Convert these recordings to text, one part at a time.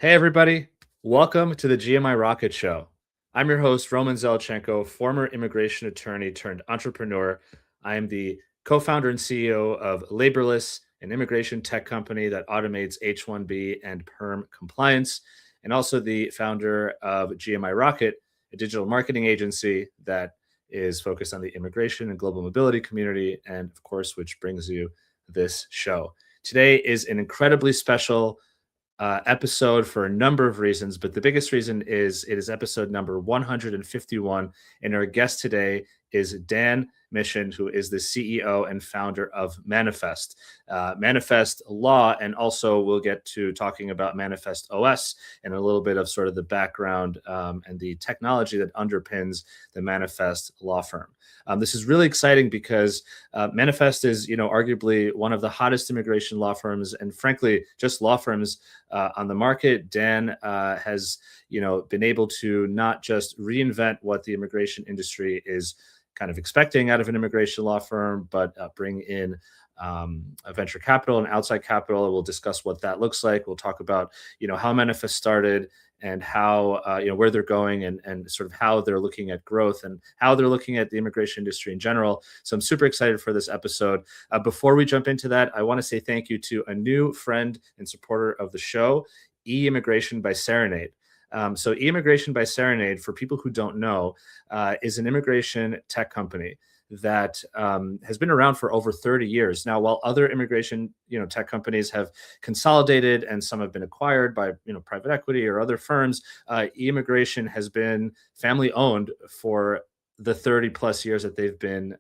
Hey, everybody. Welcome to the GMI Rocket Show. I'm your host, Roman Zelchenko, former immigration attorney turned entrepreneur. I am the co founder and CEO of Laborless, an immigration tech company that automates H 1B and PERM compliance, and also the founder of GMI Rocket, a digital marketing agency that is focused on the immigration and global mobility community, and of course, which brings you this show. Today is an incredibly special episode for a number of reasons, but the biggest reason is it is episode number 151. And our guest today is Dan Mishin, who is the CEO and founder of Manifest, Manifest Law. And also, we'll get to talking about Manifest OS and a little bit of sort of the background and the technology that underpins the Manifest law firm. This is really exciting because Manifest is, arguably one of the hottest immigration law firms, and frankly, just law firms on the market. Dan has, been able to not just reinvent what the immigration industry is kind of expecting out of an immigration law firm, but bring in a venture capital and outside capital. We'll discuss what that looks like. We'll talk about, how Manifest started and how, where they're going and sort of how they're looking at growth and how they're looking at the immigration industry in general. So I'm super excited for this episode. Before we jump into that, I want to say thank you to a new friend and supporter of the show, E-Immigration by Serenade. So E-Immigration by Serenade, for people who don't know, is an immigration tech company that has been around for over 30 years now. While other immigration, tech companies have consolidated and some have been acquired by, private equity or other firms, E-Immigration has been family owned for the 30 plus years that they've been,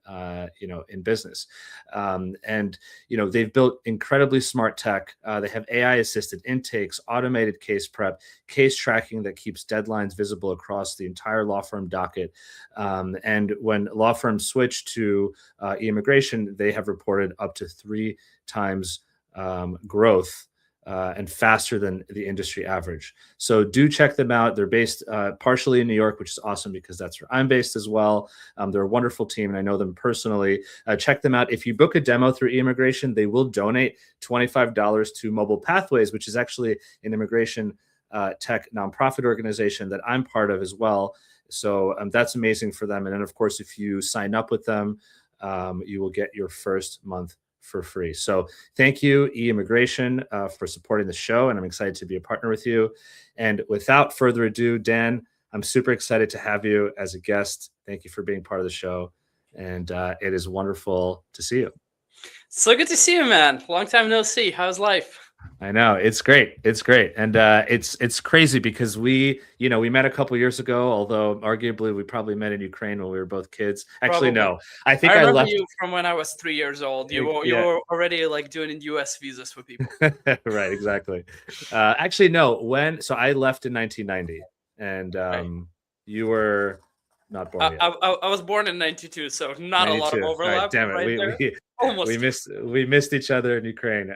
in business. And, they've built incredibly smart tech. They have AI assisted intakes, automated case prep, case tracking that keeps deadlines visible across the entire law firm docket. And when law firms switch to immigration, they have reported up to 3 times growth and faster than the industry average. So do check them out. They're based partially in New York, which is awesome because that's where I'm based as well. They're a wonderful team, and I know them personally. Check them out. If you book a demo through immigration, they will donate $25 to Mobile Pathways, which is actually an immigration tech nonprofit organization that I'm part of as well. So that's amazing for them. And then, of course, if you sign up with them, you will get your first month for free. So thank you, E-Immigration, for supporting the show, and I'm excited to be a partner with you. And without further ado, Dan, I'm super excited to have you as a guest. Thank you for being part of the show, and it is wonderful to see you. So good to see you, man. Long time no see. How's life? I know it's great. It's great, and it's crazy because we met a couple years ago. Although arguably we probably met in Ukraine when we were both kids. Actually, Probably. no. I I think I remember left. you from when I was 3 years old. You Yeah, were already like doing US visas for people. right, exactly. Actually, no. So I left in 1990, and Right. you were not born I, yet. I, I was born in 92, so not a lot of 92. All right, overlap damn it. right We there. we we Almost. missed each other in Ukraine.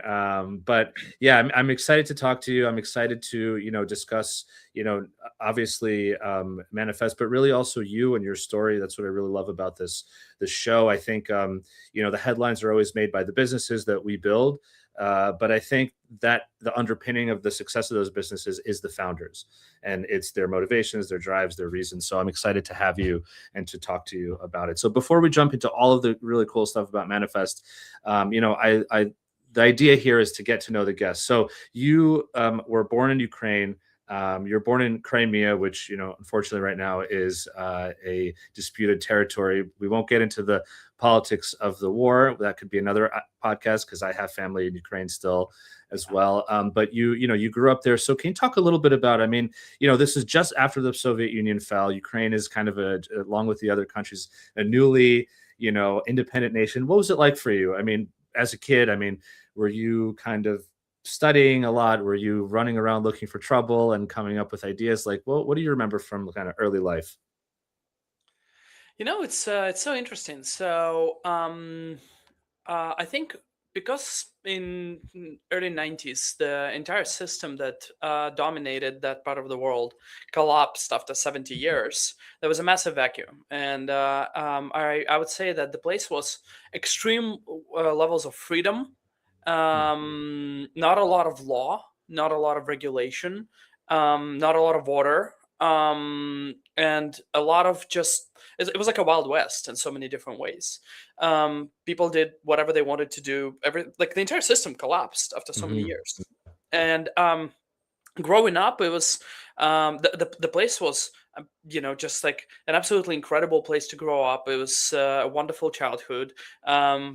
But yeah, I'm excited to talk to you. I'm excited to discuss obviously Manifest, but really also you and your story. That's what I really love about this show. I think the headlines are always made by the businesses that we build. But I think that the underpinning of the success of those businesses is the founders, and it's their motivations, their drives, their reasons. So I'm excited to have you and to talk to you about it. So before we jump into all of the really cool stuff about Manifest, the idea here is to get to know the guests. So you were born in Ukraine. You're born in Crimea, which unfortunately right now is a disputed territory. We won't get into the politics of the war. That could be another podcast because I have family in Ukraine still as well. But you grew up there. So can you talk a little bit about? I mean, this is just after the Soviet Union fell. Ukraine is kind of along with the other countries, a newly independent nation. What was it like for you? I mean, as a kid, were you kind of studying a lot? Were you running around looking for trouble and coming up with ideas? Like, what do you remember from kind of early life? It's so interesting. So I think because in early 90s the entire system that dominated that part of the world collapsed after 70 years. There was a massive vacuum, and I would say that the place was extreme levels of freedom, Mm, not a lot of law, not a lot of regulation, not a lot of water, and a lot of just it was like a wild west in so many different ways. People did whatever they wanted to do. Like the entire system collapsed after so many Hmm. years, and growing up, it was the place was just like an absolutely incredible place to grow up. It was a wonderful childhood.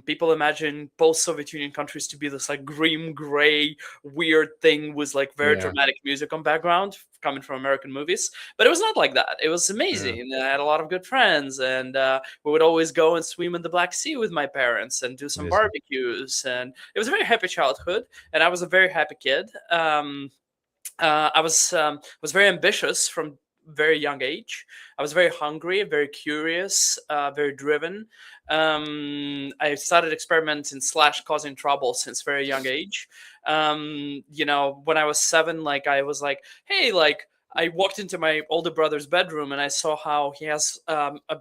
People imagine post-Soviet Union countries to be this like grim gray weird thing with like very Yeah. dramatic music on background coming from American movies, but it was not like that. It was Yeah. amazing. I had a lot of good friends, and we would always go and swim in the Black Sea with my parents and do some Amazing. barbecues, and it was a very happy childhood, and I was a very happy kid. I was very ambitious from very young age. I was very hungry, very curious, very driven. I started experimenting slash causing trouble since very young age. When I was 7, like I was like, hey, like I walked into my older brother's bedroom and I saw how he has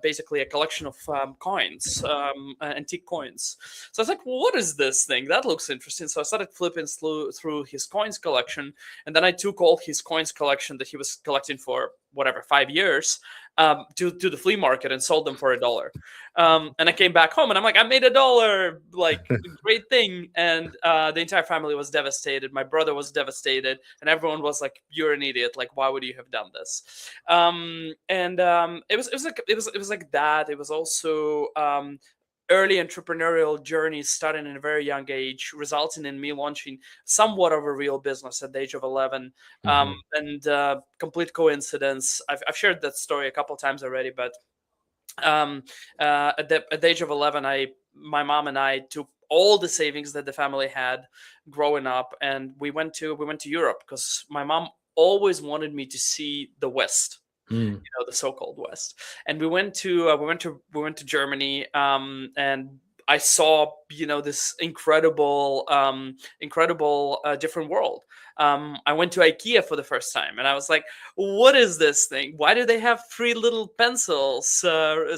basically a collection of coins, antique coins. So I was like, well, what is this thing? That looks interesting. So I started flipping through his coins collection, and then I took all his coins collection that he was collecting for whatever 5 years to the flea market and sold them for $1. And I came back home and I'm like, I made $1, like great thing. And the entire family was devastated. My brother was devastated, and everyone was like, "You're an idiot! Like, why would you have done this?" It was like that. It was also early entrepreneurial journey starting in a very young age, resulting in me launching somewhat of a real business at the age of 11. Hmm. And complete coincidence. I've shared that story a couple times already, but at the age of 11, my mom and I took all the savings that the family had growing up, and we went to Europe because my mom always wanted me to see the West, Mm. the so-called West. And we went to Germany, and I saw this incredible different world. I went to IKEA for the first time, and I was like, "What is this thing? Why do they have free little pencils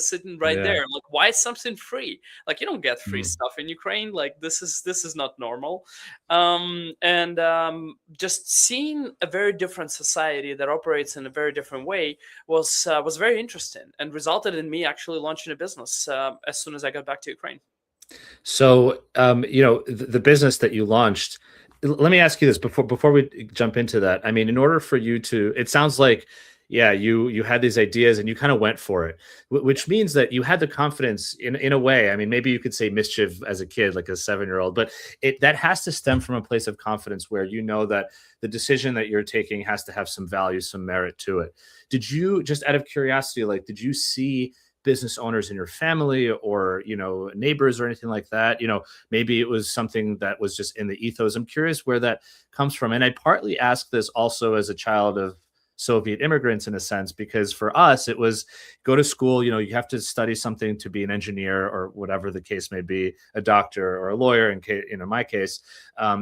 sitting right Yeah. there? Like, why is something free? Like, you don't get free Mm. stuff in Ukraine. Like, this is not normal." And just seeing a very different society that operates in a very different way was very interesting and resulted in me actually launching a business as soon as I got back to Ukraine. So, the business that you launched. Let me ask you this before we jump into that. I mean, in order for you to, it sounds like, yeah, you had these ideas and you kind of went for it, which means that you had the confidence in a way. I mean, maybe you could say mischief as a kid, like a 7-year-old, but that has to stem from a place of confidence where you know that the decision that you're taking has to have some value, some merit to it. Did you, just out of curiosity, like, did you see business owners in your family or neighbors or anything like that? Maybe it was something that was just in the ethos. I'm curious where that comes from, and I partly ask this also as a child of Soviet immigrants, in a sense, because for us it was go to school, you have to study something to be an engineer or whatever the case may be, a doctor or a lawyer in case, my case.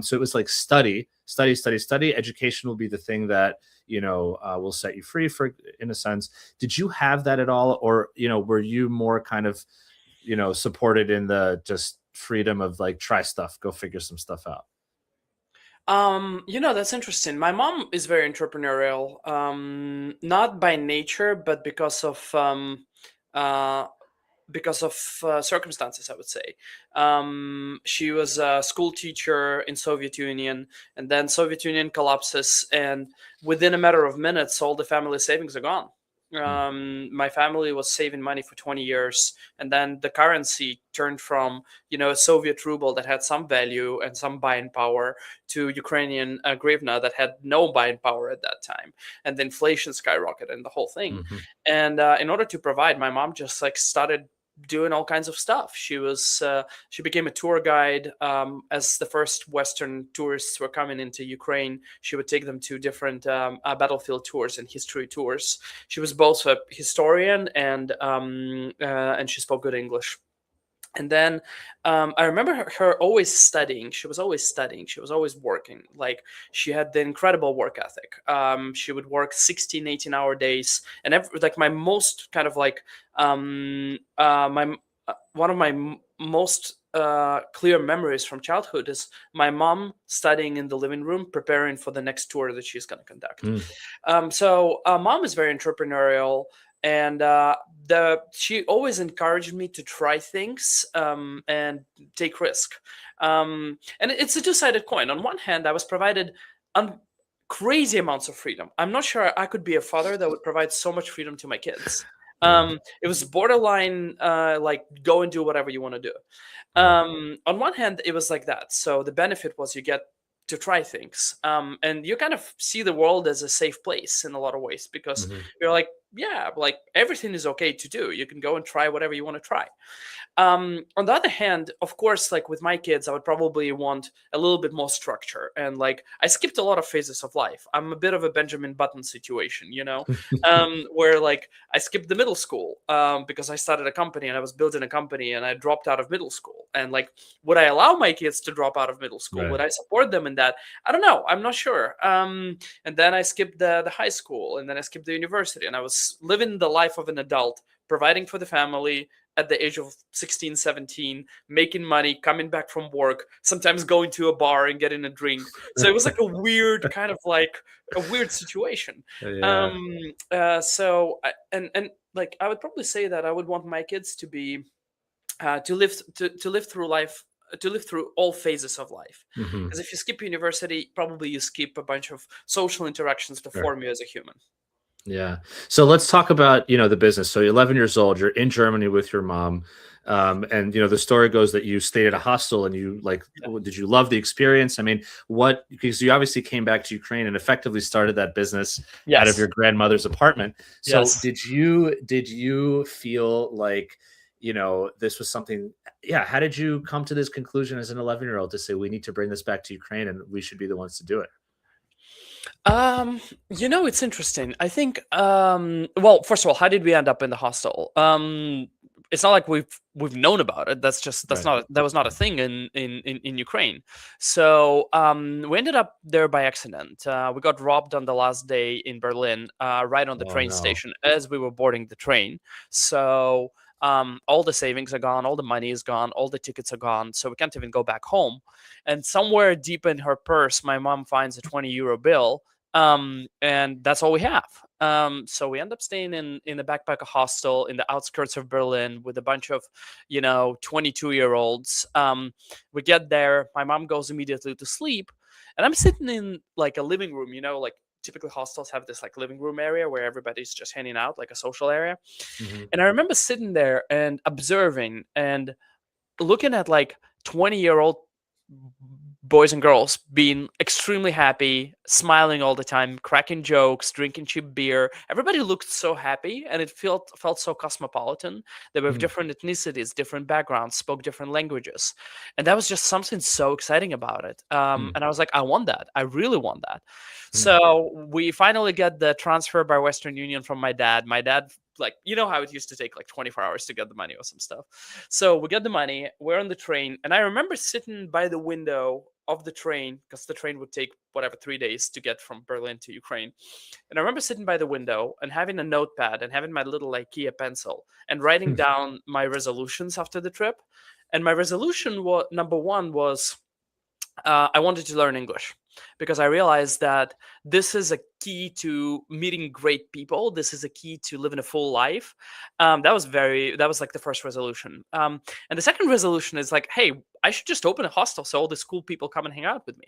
So it was like study, study, study, study. Education will be the thing that will set you free, for in a sense. Did you have that at all, or were you more kind of supported in the just freedom of like try stuff, go figure some stuff out? That's interesting. My mom is very entrepreneurial, not by nature, but uh, because of circumstances, I would say. She was a school teacher in Soviet Union, and then Soviet Union collapses, and within a matter of minutes, all the family savings are gone. Mm. My family was saving money for 20 years, and then the currency turned from a Soviet ruble that had some value and some buying power to Ukrainian hryvnia that had no buying power at that time, and the inflation skyrocketed and the whole thing. Mhm. And in order to provide, my mom just like started doing all kinds of stuff. She became a tour guide. As the first Western tourists were coming into Ukraine, she would take them to different battlefield tours and history tours. She was both a historian and she spoke good English. And then I remember her always studying. She was always studying. She was always working. Like, she had the incredible work ethic. She would work 16, 18-hour days. And like my most kind of like my one of my most clear memories from childhood is my mom studying in the living room, preparing for the next tour that she's going to conduct. Mm. So mom is very entrepreneurial, and she always encouraged me to try things and take risk. And it's a two-sided coin. On one hand, I was provided crazy amounts of freedom. I'm not sure I could be a father that would provide so much freedom to my kids. Yeah. It was borderline like go and do whatever you want to do. Yeah. On one hand, it was like that. So the benefit was you get to try things, and you kind of see the world as a safe place in a lot of ways, because Hmm. you're like, yeah, like everything is okay to do. You can go and try whatever you want to try. On the other hand, of course, like with my kids, I would probably want a little bit more structure. And like I skipped a lot of phases of life. I'm a bit of a Benjamin Button situation, where like I skipped the middle school because I started a company and I was building a company and I dropped out of middle school. And like, would I allow my kids to drop out of middle school? Right. Would I support them in that? I don't know. I'm not sure. And then I skipped the high school, and then I skipped the university, and I was living the life of an adult, providing for the family at the age of 16, 17, making money, coming back from work, sometimes going to a bar and getting a drink. So it was like a weird kind of like a weird situation. Yeah. And like I would probably say that I would want my kids to be to live through life, to live through all phases of life. Hmm. Because if you skip university, probably you skip a bunch of social interactions to Sure. form you as a human. Yeah. So let's talk about, the business. So you're 11 years old, you're in Germany with your mom. And the story goes that you stayed at a hostel and you like, Yeah. did you love the experience? I mean, because you obviously came back to Ukraine and effectively started that business out of Yes. your grandmother's apartment. So Yes. did you feel like, this was something, yeah. How did you come to this conclusion as an 11-year-old to say, we need to bring this back to Ukraine and we should be the ones to do it? It's interesting. I think, well, first of all, how did we end up in the hostel? It's not like we've known about it. Right. That was not a thing in Ukraine. So we ended up there by accident. We got robbed on the last day in Berlin, right on the Oh train no. station as we were boarding the train. So all the savings are gone, all the money is gone, all the tickets are gone. So we can't even go back home. And somewhere deep in her purse, my mom finds a 20 euro bill, and that's all we have. So we end up staying in a backpacker hostel in the outskirts of Berlin with a bunch of 22-year-olds. We get there, my mom goes immediately to sleep, and I'm sitting in like a living room, like typically hostels have this like living room area where everybody's just hanging out, like a social area. Hmm. And I remember sitting there and observing and looking at like 20-year-old boys and girls being extremely happy, smiling all the time, cracking jokes, drinking cheap beer. Everybody looked so happy, and it felt so cosmopolitan. They were of different ethnicities, different backgrounds, spoke different languages, and that was just something so exciting about it. And I was like, I want that. I really want that. So we finally get the transfer by Western Union from my dad. My dad, like, how it used to take like 24 hours to get the money or some stuff. So we get the money, we're on the train, and I remember sitting by the window of the train, because the train would take whatever 3 days to get from Berlin to Ukraine. And I remember sitting by the window and having a notepad and having my little IKEA pencil and writing down my resolutions after the trip. And my resolution was number one was I wanted to learn English, because I realized that this is a key to meeting great people. This is a key to living a full life. That was like the first resolution. And the second resolution is like, hey, I should just open a hostel so all the school people come and hang out with me.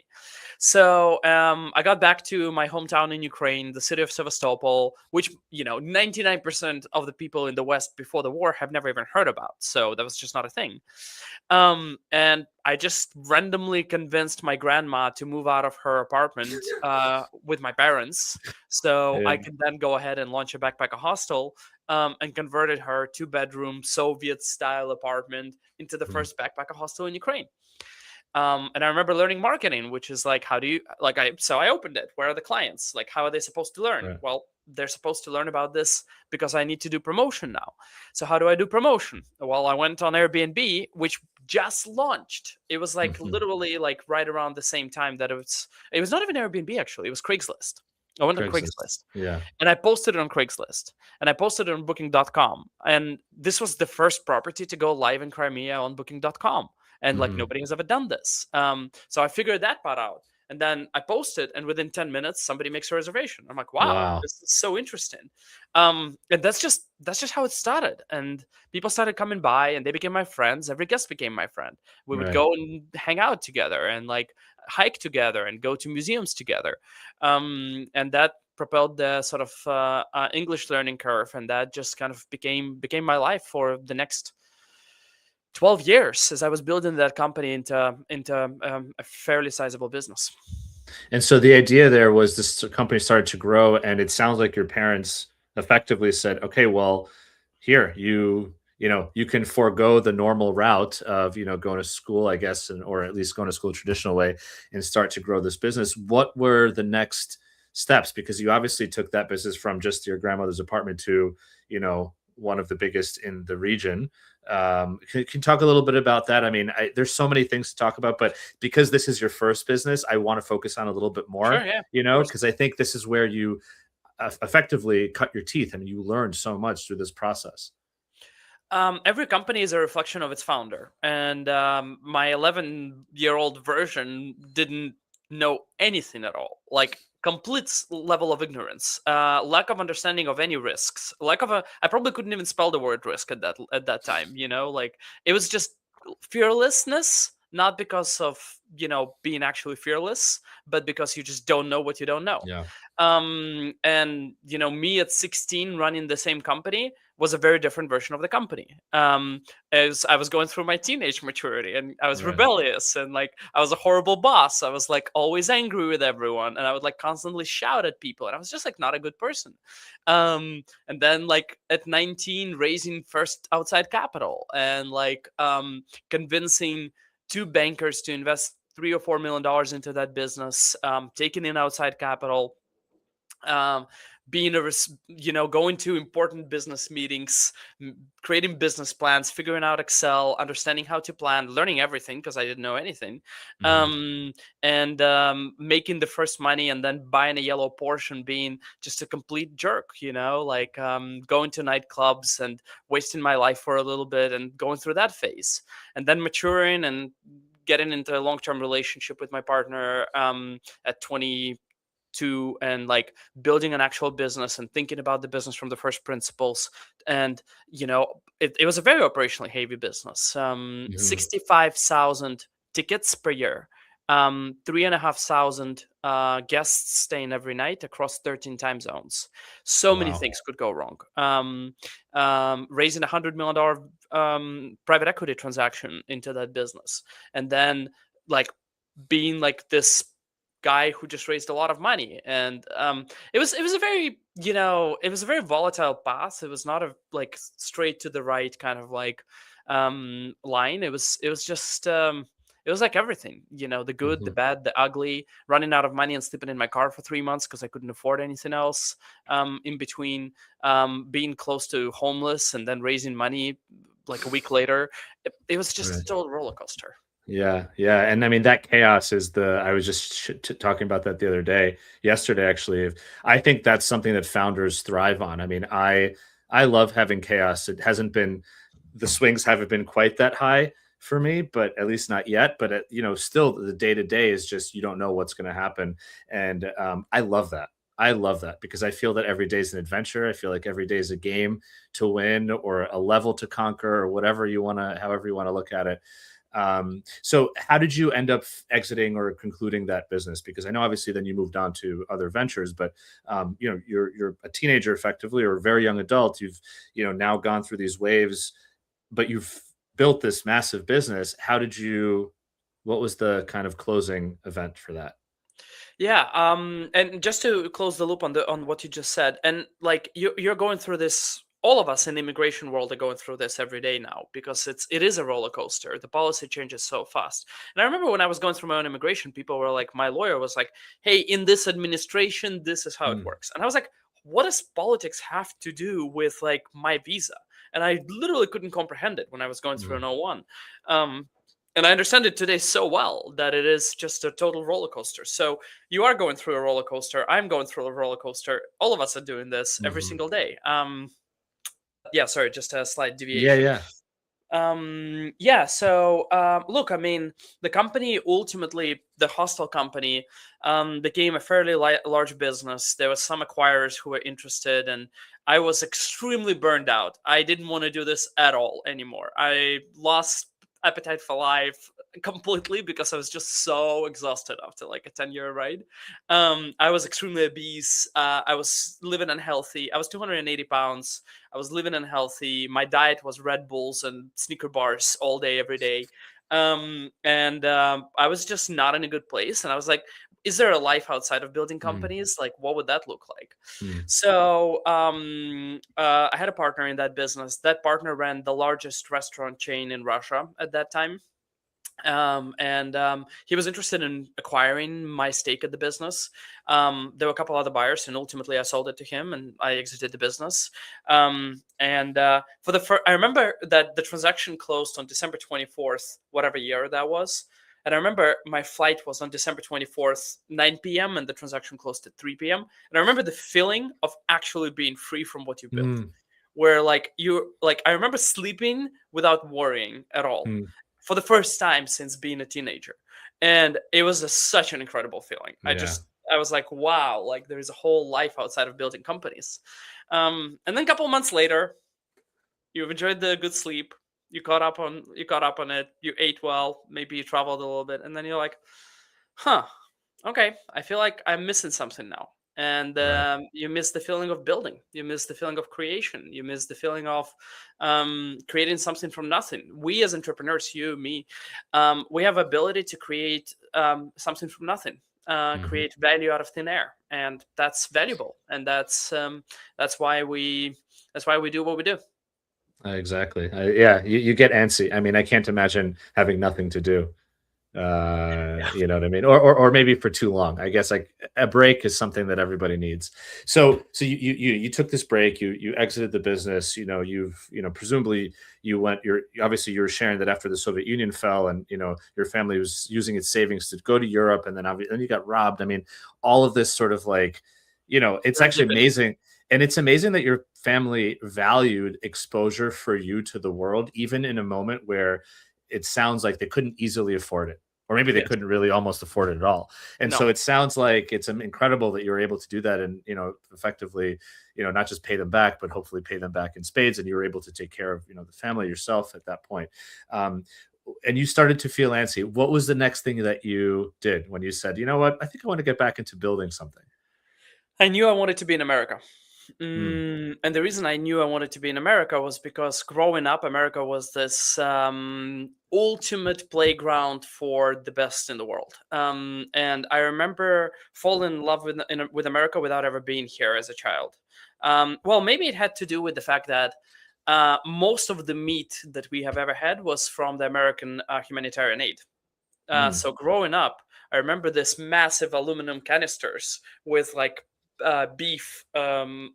So I got back to my hometown in Ukraine, the city of Sevastopol, which 99% of the people in the West before the war have never even heard about. So that was just not a thing. And I just randomly convinced my grandma to move out of her apartment with my parents, so Yeah. I can then go ahead and launch a backpacker hostel, and converted her two-bedroom Soviet-style apartment into the Mhm. first backpacker hostel in Ukraine. And I remember learning marketing, which is like, how do you like I opened it. Where are the clients? Like, how are they supposed to learn? Right. Well, they're supposed to learn about this because I need to do promotion now. So how do I do promotion? Well, I went on Airbnb, which just launched. It was like Mhm. literally like right around the same time that it was not even Airbnb actually, it was Craigslist. I went on Craigslist. Craigslist Yeah. and I posted it on Craigslist and I posted it on booking.com. And this was the first property to go live in Crimea on booking.com. and like Hmm. nobody has ever done this. So I figured that part out, and then I posted, and within 10 minutes somebody makes a reservation. I'm like, wow, Wow. this is so interesting. And that's just how it started. And people started coming by, and they became my friends. Every guest became my friend. We would Right. go and hang out together, and like hike together, and go to museums together. And that propelled the sort of English learning curve, and that just kind of became my life for the next 12 years as I was building that company into a fairly sizable business. And so the idea there was this company started to grow, and it sounds like your parents effectively said, "Okay, well, here you can forego the normal route of going to school, I guess, and or at least going to school traditional way, and start to grow this business." What were the next steps? Because you obviously took that business from just your grandmother's apartment to one of the biggest in the region. Can you talk a little bit about that? I mean, there's so many things to talk about, but because this is your first business, I want to focus on a little bit Sure, more, yeah, of course. because I think this is where you effectively cut your teeth. I mean, you learned so much through this process. Every company is a reflection of its founder, and my 11-year-old version didn't know anything at all. Like complete level of ignorance, lack of understanding of any risks, lack of a. I probably couldn't even spell the word risk at that time. Like it was just fearlessness, not because of being actually fearless, but because you just don't know what you don't know. Yeah. And me at 16 running the same company was a very different version of the company. As I was going through my teenage maturity, and I was Right. rebellious, and like I was a horrible boss. I was like always angry with everyone, and I would like constantly shout at people, and I was just like not a good person. And then like at 19, raising first outside capital, and like convincing two bankers to invest $3 or $4 million into that business, taking in outside capital, um, being going to important business meetings, creating business plans, figuring out Excel, understanding how to plan, learning everything because I didn't know anything, Hmm. um, and making the first money, and then buying a yellow Porsche and being just a complete jerk, like going to nightclubs and wasting my life for a little bit and going through that phase, and then maturing and getting into a long-term relationship with my partner at 22, and like building an actual business and thinking about the business from the first principles. And it was a very operationally heavy business. Hmm. 65,000 tickets per year, 3,500 guests staying every night across 13 time zones. So many Wow. things could go wrong. Raising $100 million private equity transaction into that business, and then like being like this guy who just raised a lot of money. And it was a very it was a very volatile path. It was not a like straight to the right kind of like line. It was just it was like everything, the good, the Hmm. bad, the ugly, running out of money and sleeping in my car for 3 months because I couldn't afford anything else, in between, being close to homeless and then raising money like a week later. It was just a Right. total roller coaster. Yeah, yeah, and I mean that chaos is the. I was just talking about that the other day, yesterday actually. I think that's something that founders thrive on. I mean, I love having chaos. It hasn't been the swings haven't been quite that high for me, but at least not yet. But still the day to day is just you don't know what's going to happen, and I love that. I love that because I feel that every day is an adventure. I feel like every day is a game to win or a level to conquer or whatever you want to, however you want to look at it. So how did you end up exiting or concluding that business? Because I know obviously then you moved on to other ventures, but you're a teenager effectively or a very young adult. You've now gone through these waves, but you've built this massive business. How did you? What was the kind of closing event for that? Yeah, and just to close the loop on what you just said, and like you're going through this. All of us in the immigration world are going through this every day now because it is a roller coaster. The policy changes so fast. And I remember when I was going through my own immigration, people were like, my lawyer was like, "Hey, in this administration, this is how it Mm, works." And I was like, "What does politics have to do with like my visa?" And I literally couldn't comprehend it when I was going through mm, an O1. Um, and I understand it today so well that it is just a total roller coaster. So you are going through a roller coaster. I'm going through a roller coaster. All of us are doing this every mhm. single day. Yeah, sorry, just a slight Yeah, deviation. yeah. Yeah. So, look, I mean, the company ultimately, the hostel company, became a fairly large business. There were some acquirers who were interested, and I was extremely burned out. I didn't want to do this at all anymore. I lost appetite for life completely because I was just so exhausted after like a 10-year ride. I was extremely obese. I was living unhealthy. I was 280 pounds. I was living unhealthy. My diet was Red Bulls and Snicker bars all day, every day. And I was just not in a good place. And I was like, is there a life outside of building Mm, companies? Like, what would that look like? mm, So I had a partner in that business. That partner ran the largest restaurant chain in Russia at that time, and he was interested in acquiring my stake at the business. There were a couple other buyers, and ultimately I sold it to him, and I exited the business. And for the first, I remember that the transaction closed on December 24th, whatever year that was. And I remember my flight was on December 24th, 9 p.m., and the transaction closed at 3 p.m. And I remember the feeling of actually being free from what you built, mm, where like you like I remember sleeping without worrying at all mm. for the first time since being a teenager. And it was such an incredible feeling. Yeah. I was like, wow, like there's a whole life outside of building companies. And then a couple months later, you've enjoyed the good sleep, you caught up on it, you ate well, maybe you traveled a little bit, and then you're like, huh, okay, I feel like I'm missing something now. And Right. you miss the feeling of building. You miss the feeling of creation. You miss the feeling of creating something from nothing. We as entrepreneurs, you, me, we have ability to create something from nothing, Mhm. create value out of thin air, and that's valuable. And that's why we do what we do. Exactly. Yeah, you get antsy. I mean, I can't imagine having nothing to do. You know what I mean? Or maybe for too long. I guess like a break is something that everybody needs. So you took this break, you exited the business, presumably you're obviously you were sharing that after the Soviet Union fell and your family was using its savings to go to Europe and then you got robbed. I mean, all of this sort of like, it's actually Serendipity. amazing. And it's amazing that your family valued exposure for you to the world, even in a moment where it sounds like they couldn't easily afford it, or maybe they Yes. couldn't really almost afford it at all. And No. so it sounds like it's incredible that you were able to do that and, effectively, not just pay them back, but hopefully pay them back in spades. And you were able to take care of, the family yourself at that point. Um, and you started to feel antsy. What was the next thing that you did when you said, you know what, I think I want to get back into building something? I knew I wanted to be in America. Mm, And the reason I knew I wanted to be in America was because growing up, America was this ultimate playground for the best in the world. And I remember falling in love with America without ever being here as a child. Well, maybe it had to do with the fact that most of the meat that we have ever had was from the American humanitarian aid. mm, So growing up, I remember this massive aluminum canisters with like beef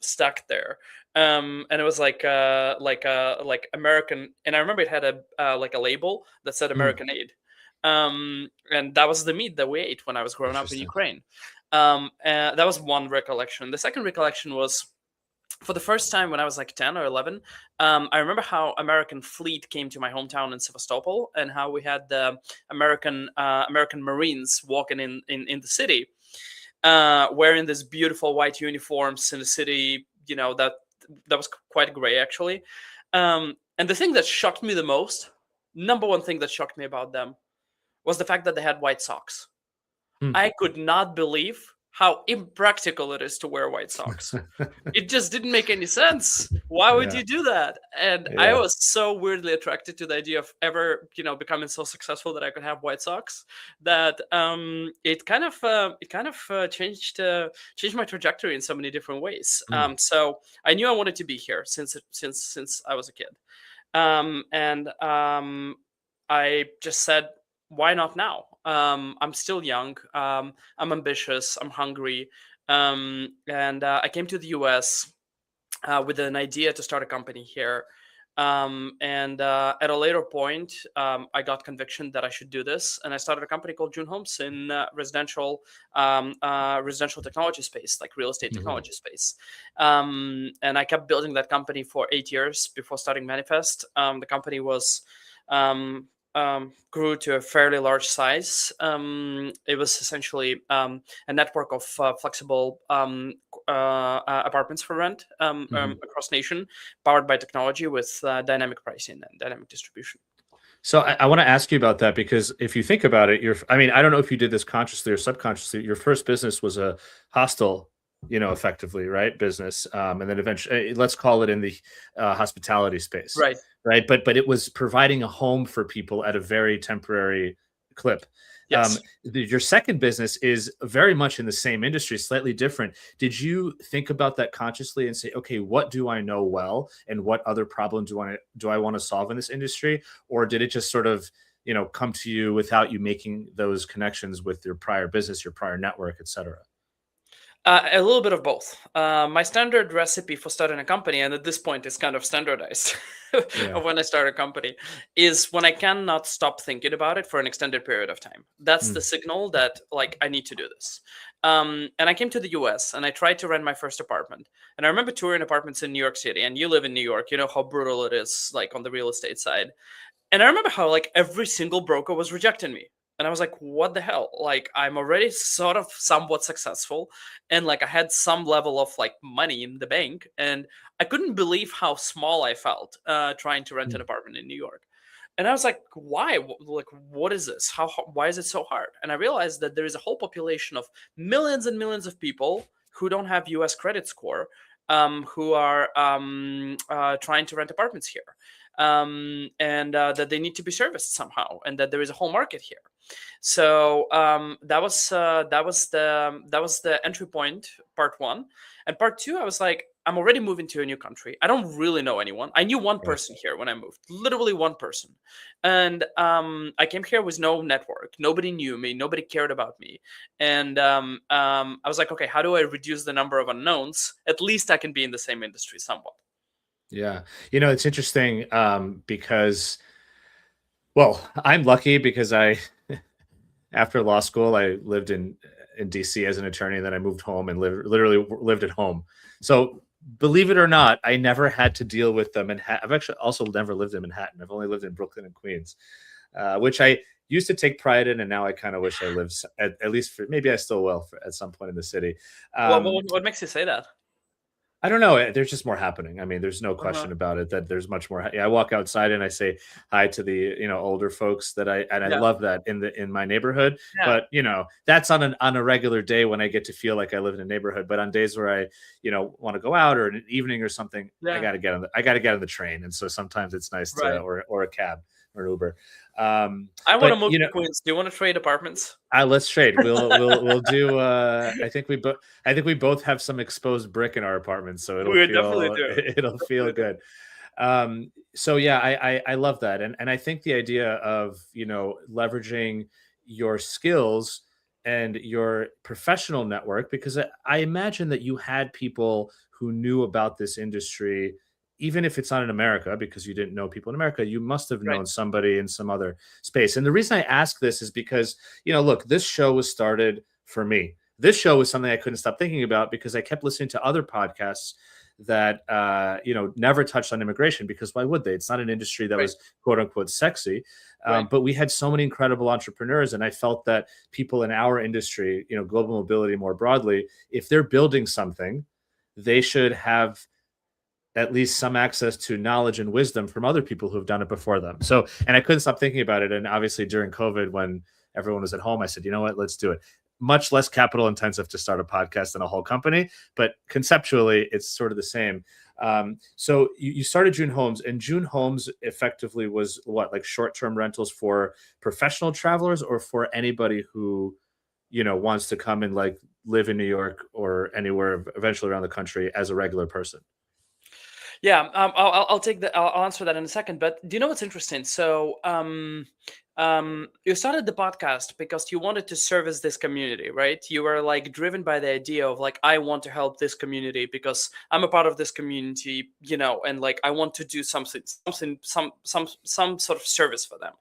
stuck there, and it was like American. And I remember it had a like a label that said mm. American aid, and that was the meat that we ate when I was growing up in Interesting. Ukraine. That was one recollection. The second recollection was for the first time when I was like 10 or 11, I remember how American fleet came to my hometown in Sevastopol and how we had the American Marines walking in the city, wearing these beautiful white uniforms in the city. That was quite gray actually. And the thing that shocked me the most, number one thing that shocked me about them, was the fact that they had white socks. Mm. I could not believe how impractical it is to wear white socks. It just didn't make any sense. Why would Yeah. you do that? And I Yeah. was so weirdly attracted to the idea of ever, becoming so successful that I could have white socks that changed my trajectory in so many different ways. Mm, So I knew I wanted to be here since I was a kid, and I just said, why not now? I'm still young. I'm ambitious. I'm hungry. And I came to the US with an idea to start a company here. And at a later point, I got conviction that I should do this, and I started a company called June Homes in residential technology space, like real estate Mhm. technology space. And I kept building that company for 8 years before starting Manifest. The company was um, grew to a fairly large size. It was essentially a network of flexible apartments for rent Mhm. across nation, powered by technology with dynamic pricing and dynamic distribution. So I want to ask you about that because if you think about it, I mean, I don't know if you did this consciously or subconsciously. Your first business was a hostel, effectively, right? Business, and then eventually, let's call it in the hospitality space, Right. right? But it was providing a home for people at a very temporary clip. Yes. Your second business is very much in the same industry, slightly different. Did you think about that consciously and say, okay, what do I know well, and what other problem do I want to solve in this industry? Or did it just sort of come to you without you making those connections with your prior business, your prior network, et cetera? A little bit of both. My standard recipe for starting a company, and at this point it's kind of standardized Yeah. of when I start a company, is when I cannot stop thinking about it for an extended period of time. That's the Mm. signal that like I need to do this. And I came to the US and I tried to rent my first apartment. And I remember touring apartments in New York City, and you live in New York, you know how brutal it is, like on the real estate side. And I remember how like every single broker was rejecting me. And I was like, what the hell? Like I'm already sort of somewhat successful, and like I had some level of like money in the bank, and I couldn't believe how small I felt trying to rent an Mm. apartment in New York. And I was like, why? Like, what is this? Why is it so hard? And I realized that there is a whole population of millions and millions of people who don't have US credit score, who are trying to rent apartments here, and that they need to be serviced somehow, and that there is a whole market here. So that was the entry point, part one. And part two, I was like, I'm already moving to a new country. I don't really know anyone. I knew one Right. person here when I moved, literally one person. And I came here with no network. Nobody knew me. Nobody cared about me. And I was like, okay, how do I reduce the number of unknowns? At least I can be in the same industry somewhat. Yeah. It's interesting because, well, I'm lucky because after law school, I lived in DC as an attorney, and then I moved home and literally lived at home. So believe it or not, I never had to deal with them. And I've actually also never lived in Manhattan. I've only lived in Brooklyn and Queens, which I used to take pride in, and now I kind of wish I lived at least for maybe I still will at some point in the city. Well, Um, what makes you say that? I don't know. There's just more happening. I mean, there's no Uh-huh. question about it that there's much more. Yeah, I walk outside and I say hi to the older folks I Yeah. love that in my neighborhood. Yeah. But that's on a regular day when I get to feel like I live in a neighborhood. But on days where I want to go out or an evening or something, Yeah. I got to get on the train. And so sometimes it's nice to Right. or a cab or an Uber. I want to But move to Queens. Do you want to trade apartments? let's trade. We'll do. I think we both have some exposed brick in our apartment, so We definitely do. it'll feel Definitely do. good. So yeah, I love that, and I think the idea of leveraging your skills and your professional network, because I imagine that you had people who knew about this industry, even if it's not in America, because you didn't know people in America, you must have Right. known somebody in some other space. And the reason I ask this is because look, this show was started for me. This show was something I couldn't stop thinking about because I kept listening to other podcasts that never touched on immigration, because why would they? It's not an industry that Right. was quote unquote sexy. Right. But we had so many incredible entrepreneurs, and I felt that people in our industry, global mobility more broadly, if they're building something, they should have at least some access to knowledge and wisdom from other people who have done it before them. So, and I couldn't stop thinking about it. And obviously during COVID, when everyone was at home, I said, you know what, let's do it. Much less capital intensive to start a podcast than a whole company, but conceptually, it's sort of the same. So you started June Homes, and June Homes effectively was what, like short-term rentals for professional travelers, or for anybody who, wants to come and like live in New York or anywhere eventually around the country as a regular person. Yeah. I'll take that. I'll answer that in a second. But do you know what's interesting? So You started the podcast because you wanted to service this community, right? You were like driven by the idea of like, I want to help this community because I'm a part of this community, and like I want to do some sort of service for them.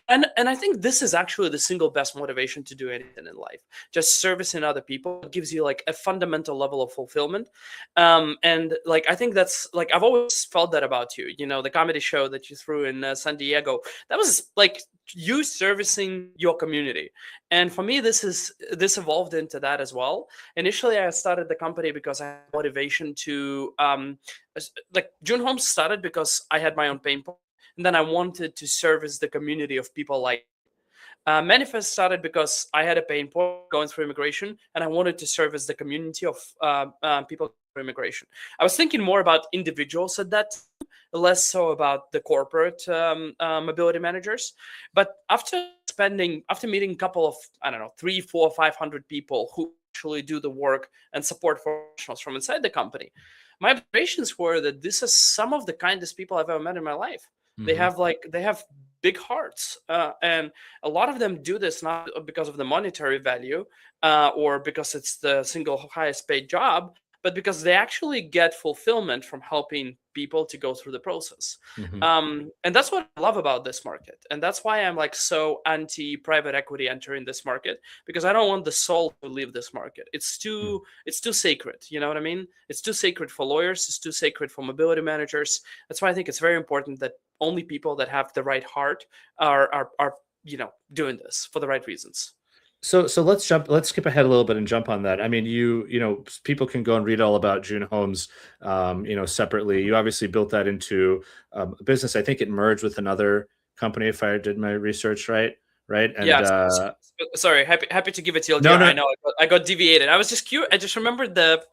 And I think this is actually the single best motivation to do anything in life. Just servicing other people gives you like a fundamental level of fulfillment. And like I think that's like I've always felt that about you. The comedy show that you threw in San Diego, that was like you servicing your community. And for me, this evolved into that as well. Initially I started the company because I had motivation to like June Homes started because I had my own pain point, and then I wanted to service the community of people like Manifest started because I had a pain point going through immigration, and I wanted to service the community of people through immigration. I was thinking more about individuals at that time, less so about the corporate mobility managers. But after meeting a couple of, I don't know, 3, 4, 500 people who actually do the work and support for professionals from inside the company, my observations were that this is some of the kindest people I've ever met in my life. Hmm. They have big hearts, and a lot of them do this not because of the monetary value or because it's the single highest paid job, but because they actually get fulfillment from helping people to go through the process. Hmm. And that's what I love about this market, and that's why I'm like so anti private equity entering this market, because I don't want the soul to leave this market. It's too sacred, you know what I mean? It's too sacred for lawyers, it's too sacred for mobility managers. That's why I think it's very important that only people that have the right heart are doing this for the right reasons. So let's skip ahead a little bit and jump on that. I mean, people can go and read all about June Homes, separately. You obviously built that into a business. I think it merged with another company, if I did my research right. Right. And Yes. Sorry. Happy to give it no, TLDR. I no, know I got deviated. I was just curious. I just remembered the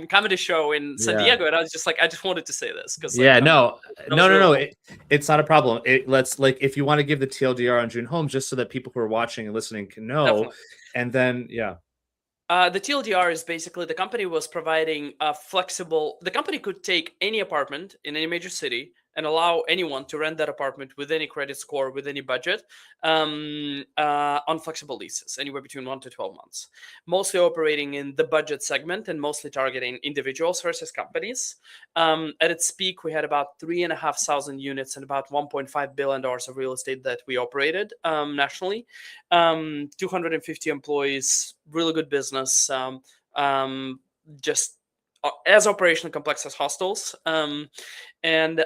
comedy show in San yeah. Diego, and I was just like, I just wanted to say this because like Yeah, no, that was really no. cool. It's not a problem. Let's like if you want to give the TLDR on June Holmes, just so that people who are watching and listening can know, Definitely. and then yeah. The TLDR is basically the company was providing a flexible. The company could take any apartment in any major city and allow anyone to rent that apartment with any credit score, with any budget, on flexible leases, anywhere between 1 to 12 months. Mostly operating in the budget segment and mostly targeting individuals versus companies. At its peak, we had about 3,500 units and about $1.5 billion of real estate that we operated nationally. 250 employees, really good business. Just as operational complex as hostels. And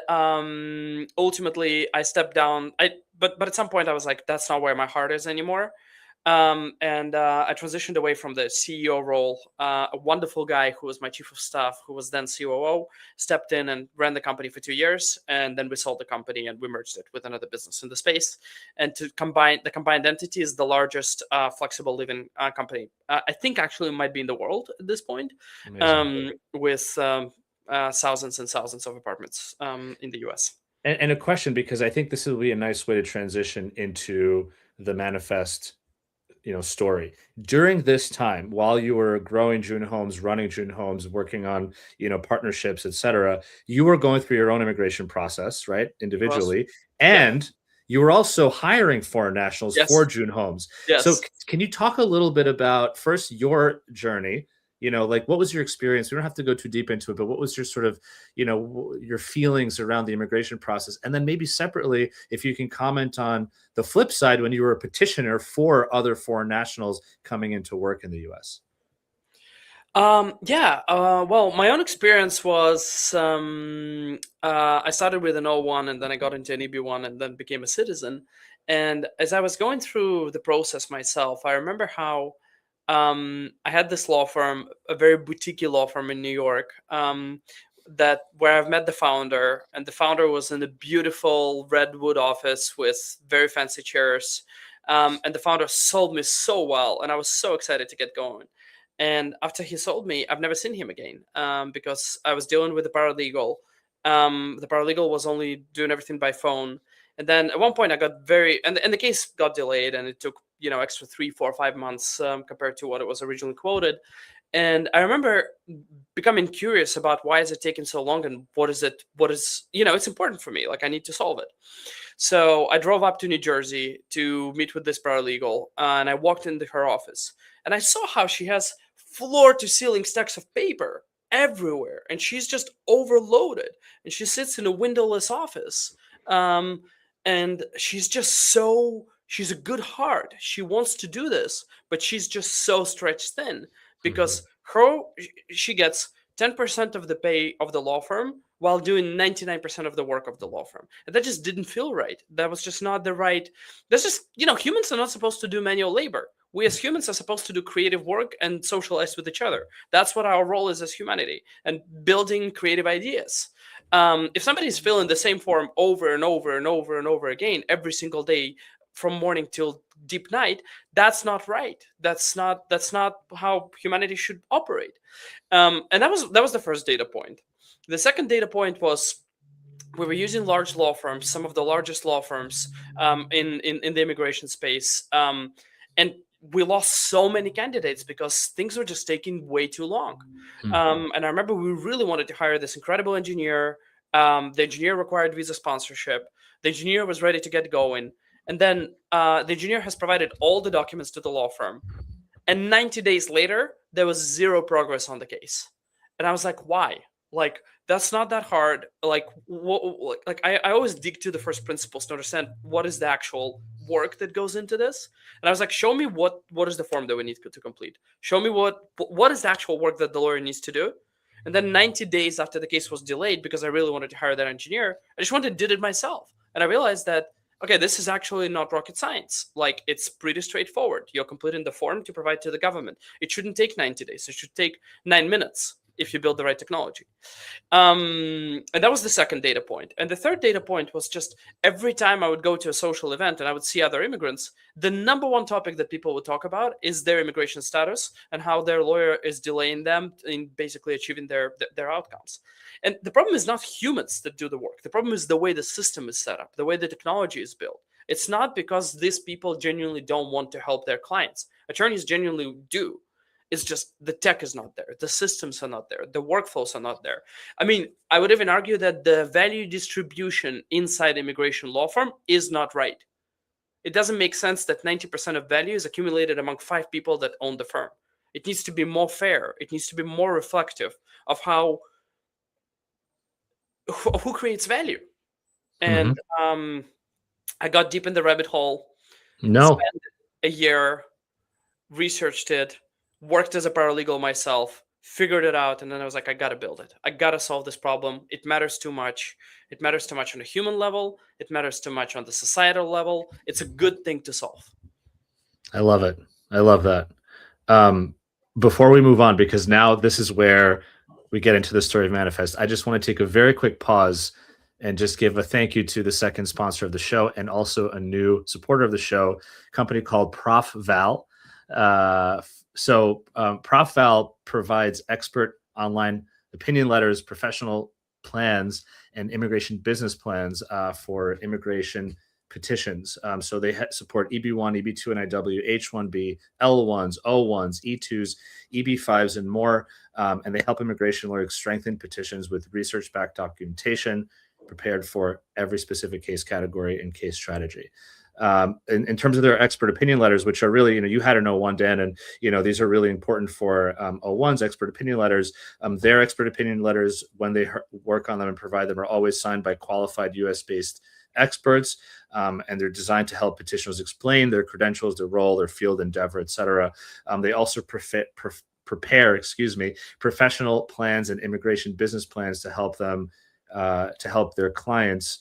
ultimately, I stepped down. But at some point, I was like, that's not where my heart is anymore. And I transitioned away from the CEO role. A wonderful guy who was my chief of staff, who was then COO, stepped in and ran the company for 2 years, and then we sold the company and we merged it with another business in the space. And to combine the combined entity is the largest flexible living company I think actually might be in the world at this point, Amazing. with thousands and thousands of apartments in the US. And a question, because I think this will be a nice way to transition into the manifest, story. During this time, while you were growing June Homes, running June Homes, working on, partnerships, etc., you were going through your own immigration process, right? Was Individually. yeah. And you were also hiring foreign nationals for Yes. June Homes. So Yes. can you talk a little bit about first your journey? Like what was your experience? We don't have to go too deep into it, but what was your sort of, your feelings around the immigration process? And then maybe separately, if you can comment on the flip side when you were a petitioner for other foreign nationals coming into work in the US. Yeah. Well, my own experience was I started with an O1 and then I got into an EB1 and then became a citizen. And as I was going through the process myself, I remember how I had this law firm, a very boutique law firm in New York, that where I've met the founder, and the founder was in a beautiful redwood office with very fancy chairs. And the founder sold me so well, and I was so excited to get going. And after he sold me, I've never seen him again, because I was dealing with the paralegal. The paralegal was only doing everything by phone. And then at one point, I got and the case got delayed, and it took extra 3, 4, 5 months compared to what it was originally quoted. And I remember becoming curious about why is it taking so long, and what is, it's important for me. Like, I need to solve it. So I drove up to New Jersey to meet with this paralegal, and I walked into her office, and I saw how she has floor to ceiling stacks of paper everywhere, and she's just overloaded. And she sits in a windowless office, um, and she's a good heart. She wants to do this, but she's just so stretched thin Mhm. because she gets 10% of the pay of the law firm while doing 99% of the work of the law firm. And that just didn't feel right. That was just not the right. That's just, humans are not supposed to do manual labor. We as humans are supposed to do creative work and socialize with each other. That's what our role is as humanity, and building creative ideas. If somebody's filling the same form over and over and over and over again every single day from morning till deep night, that's not right. That's not how humanity should operate. And that was the first data point. The second data point was we were using large law firms, some of the largest law firms in the immigration space, and we lost so many candidates because things were just taking way too long. Mm. And I remember we really wanted to hire this incredible engineer. The engineer required visa sponsorship. The engineer was ready to get going, and then the engineer has provided all the documents to the law firm, and 90 days later there was zero progress on the case. And I was like, why? Like, that's not that hard. Like, I always dig to the first principles to understand what is the actual work that goes into this. And I was like, show me what is the form that we need to complete. Show me what is the actual work that the lawyer needs to do. And then 90 days after the case was delayed, because I really wanted to hire that engineer, I just did it myself. And I realized that, okay, this is actually not rocket science. Like, it's pretty straightforward. You're completing the form to provide to the government. It shouldn't take 90 days. It should take 9 minutes if you build the right technology. And that was the second data point. And the third data point was just every time I would go to a social event and I would see other immigrants, the number one topic that people would talk about is their immigration status and how their lawyer is delaying them in basically achieving their outcomes. And the problem is not humans that do the work. The problem is the way the system is set up, the way the technology is built. It's not because these people genuinely don't want to help their clients. Attorneys genuinely do. It's just the tech is not there, the systems are not there, the workflows are not there. I mean, I would even argue that the value distribution inside immigration law firm is not right. It doesn't make sense that 90% of value is accumulated among 5 people that own the firm. It needs to be more fair. It needs to be more reflective of how who creates value. And Mhm. I got deep in the rabbit hole, No. spent a year, researched it, worked as a paralegal myself, figured it out, and then I was like, I gotta build it. I gotta solve this problem. It matters too much. It matters too much on a human level. It matters too much on the societal level. It's a good thing to solve. I love it. I love that. Um, Before we move on, because now this is where we get into the story of Manifest, I just want to take a very quick pause and just give a thank you to the second sponsor of the show and also a new supporter of the show, a company called Prof Val. Prof Val provides expert online opinion letters, professional plans, and immigration business plans for immigration petitions. So they support EB1, EB2 NIW, H1B, L1s, O1s, E2s, EB5s, and more. And they help immigration lawyers strengthen petitions with research-backed documentation prepared for every specific case category and case strategy. In terms of their expert opinion letters, which are really, you had an O1, Dan, and, these are really important for O1's expert opinion letters. Their expert opinion letters, when they work on them and provide them, are always signed by qualified US-based experts, and they're designed to help petitioners explain their credentials, their role, their field endeavor, etc. They also prepare, professional plans and immigration business plans to help them to help their clients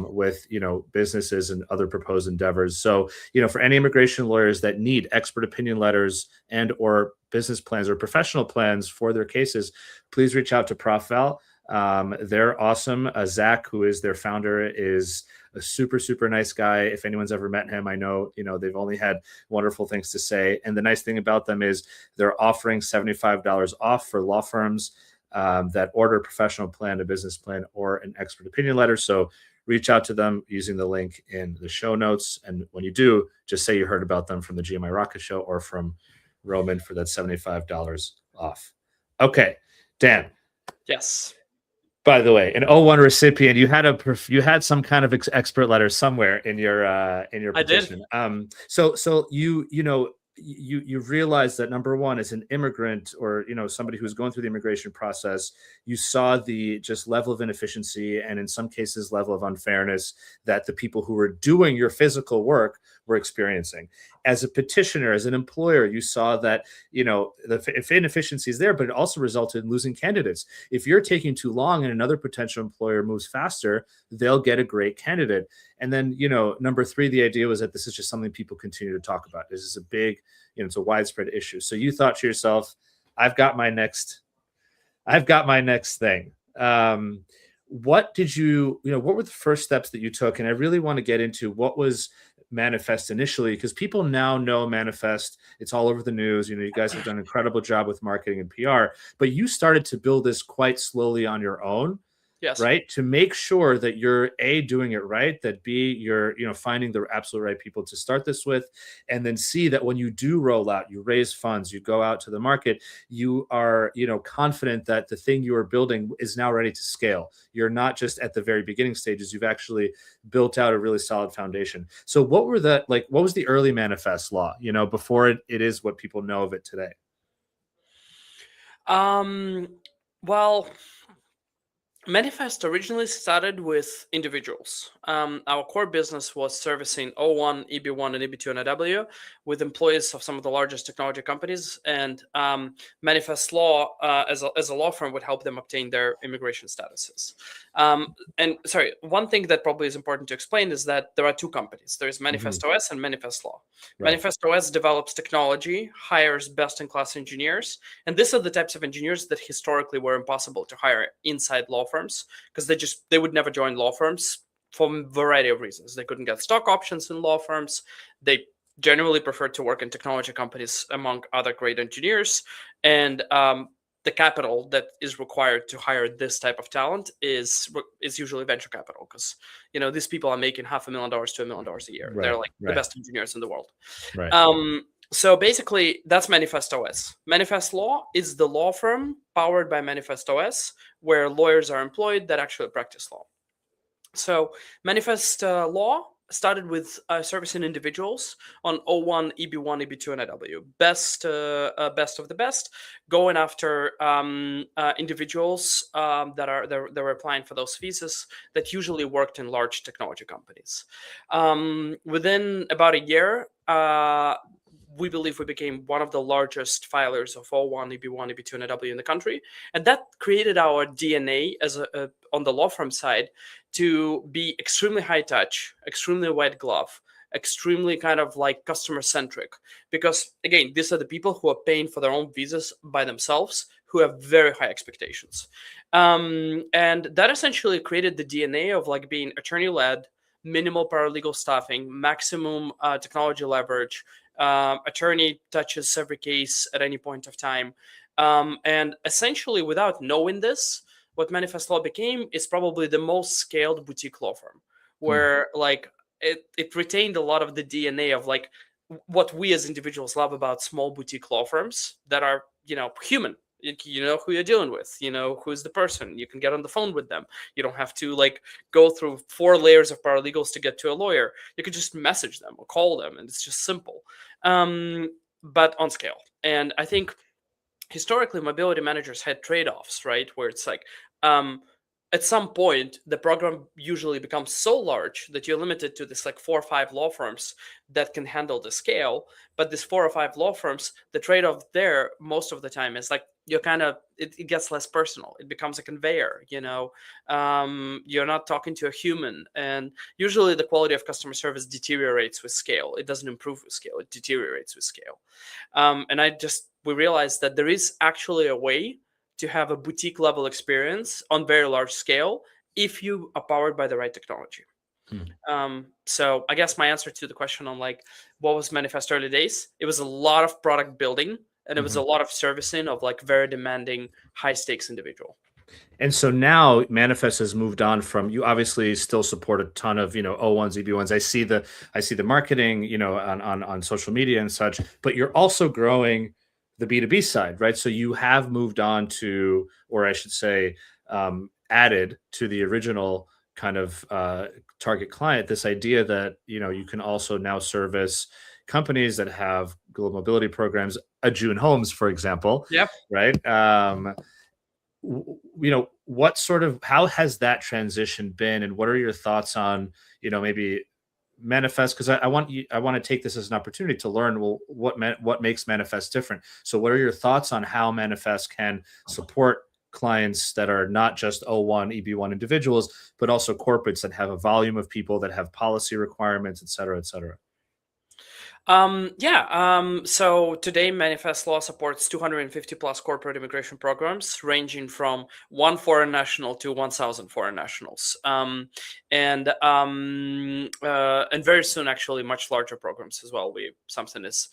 with businesses and other proposed endeavors. So for any immigration lawyers that need expert opinion letters and or business plans or professional plans for their cases, please reach out to Prof Val. They're awesome. Zach, who is their founder, is a super nice guy. If anyone's ever met him, I know they've only had wonderful things to say. And the nice thing about them is they're offering $75 off for law firms that order a professional plan, a business plan, or an expert opinion letter. So reach out to them using the link in the show notes. And when you do, just say you heard about them from the GMI Rocket Show or from Roman for that $75 off. Okay, Dan. Yes, By the way, an O1 recipient, you had some kind of expert letter somewhere in your I did. petition. So you realize that number one, as an immigrant or somebody who's going through the immigration process, you saw the just level of inefficiency and in some cases level of unfairness that the people who were doing your physical work were experiencing. As a petitioner, as an employer, you saw that the inefficiency is there, but it also resulted in losing candidates. If you're taking too long and another potential employer moves faster, they'll get a great candidate. And then, number three, the idea was that this is just something people continue to talk about. This is a big, it's a widespread issue. So you thought to yourself, I've got my next thing. What did what were the first steps that you took? And I really want to get into what was Manifest initially, because people now know Manifest. It's all over the news. You guys have done an incredible job with marketing and PR, but you started to build this quite slowly on your own, Yes. right? To make sure that you're A, doing it right, that B, you're finding the absolute right people to start this with, and then C, that when you do roll out, you raise funds, you go out to the market, you are confident that the thing you are building is now ready to scale. You're not just at the very beginning stages, you've actually built out a really solid foundation. So what was the early Manifest law, before it is what people know of it today? Well, Manifest originally started with individuals. Our core business was servicing O1, EB1, and EB2 and AW with employees of some of the largest technology companies. And Manifest Law, as a law firm, would help them obtain their immigration statuses. And sorry, one thing that probably is important to explain is that there are two companies. There is Manifest OS and Manifest Law. Right. Manifest OS develops technology, hires best-in-class engineers, and these are the types of engineers that historically were impossible to hire inside law firms because they would never join law firms for a variety of reasons. They couldn't get stock options in law firms. They generally preferred to work in technology companies among other great engineers, and the capital that is required to hire this type of talent is usually venture capital, because these people are making $500,000 to $1 million a year. Right, They're like the right. best engineers in the world. Right. So basically, that's Manifest OS. Manifest Law is the law firm powered by Manifest OS, where lawyers are employed that actually practice law. So Manifest Law started with servicing individuals on O1, EB1, EB2, and AW. Best of the best, going after individuals that were applying for those visas that usually worked in large technology companies. Within about a year, we believe we became one of the largest filers of O1, EB1, EB2, and AW in the country. And that created our DNA as on the law firm side to be extremely high touch, extremely white glove, extremely kind of like customer centric. Because again, these are the people who are paying for their own visas by themselves, who have very high expectations. And that essentially created the DNA of like being attorney led, minimal paralegal staffing, maximum technology leverage. Attorney touches every case at any point of time. And essentially, without knowing this, what Manifest Law became is probably the most scaled boutique law firm, where like it retained a lot of the DNA of like what we as individuals love about small boutique law firms that are, human. You know who you're dealing with, who's the person. You can get on the phone with them. You don't have to like go through 4 layers of paralegals to get to a lawyer. You can just message them or call them, and it's just simple, but on scale. And I think historically mobility managers had trade-offs, right, where it's like at some point the program usually becomes so large that you're limited to this like 4 or 5 law firms that can handle the scale. But these 4 or 5 law firms, the trade-off there most of the time is like you're kind of it gets less personal. It becomes a conveyor. You're not talking to a human, and usually the quality of customer service deteriorates with scale. It doesn't improve with scale. It deteriorates with scale. And we realized that there is actually a way to have a boutique level experience on very large scale if you are powered by the right technology. So I guess my answer to the question on like what was Manifest early days, it was a lot of product building, and it was a lot of servicing of like very demanding, high stakes individual. And so now Manifest has moved on from, you obviously still support a ton of, O1s, EB1s. I see the marketing, on social media and such, but you're also growing the B2B side, right? So you have moved on to, or I should say, added to the original kind of target client this idea that you can also now service companies that have global mobility programs, a June Homes, for example, Yeah. right? What sort of how has that transition been, and what are your thoughts on maybe manifest, because I want to take this as an opportunity to learn, well, what makes manifest different. So what are your thoughts on how manifest can support clients that are not just O1 EB1 individuals, but also corporates that have a volume of people, that have policy requirements, et cetera, et cetera? So today, Manifest Law supports 250 plus corporate immigration programs, ranging from one foreign national to 1,000 foreign nationals, and very soon, actually, much larger programs as well. Something is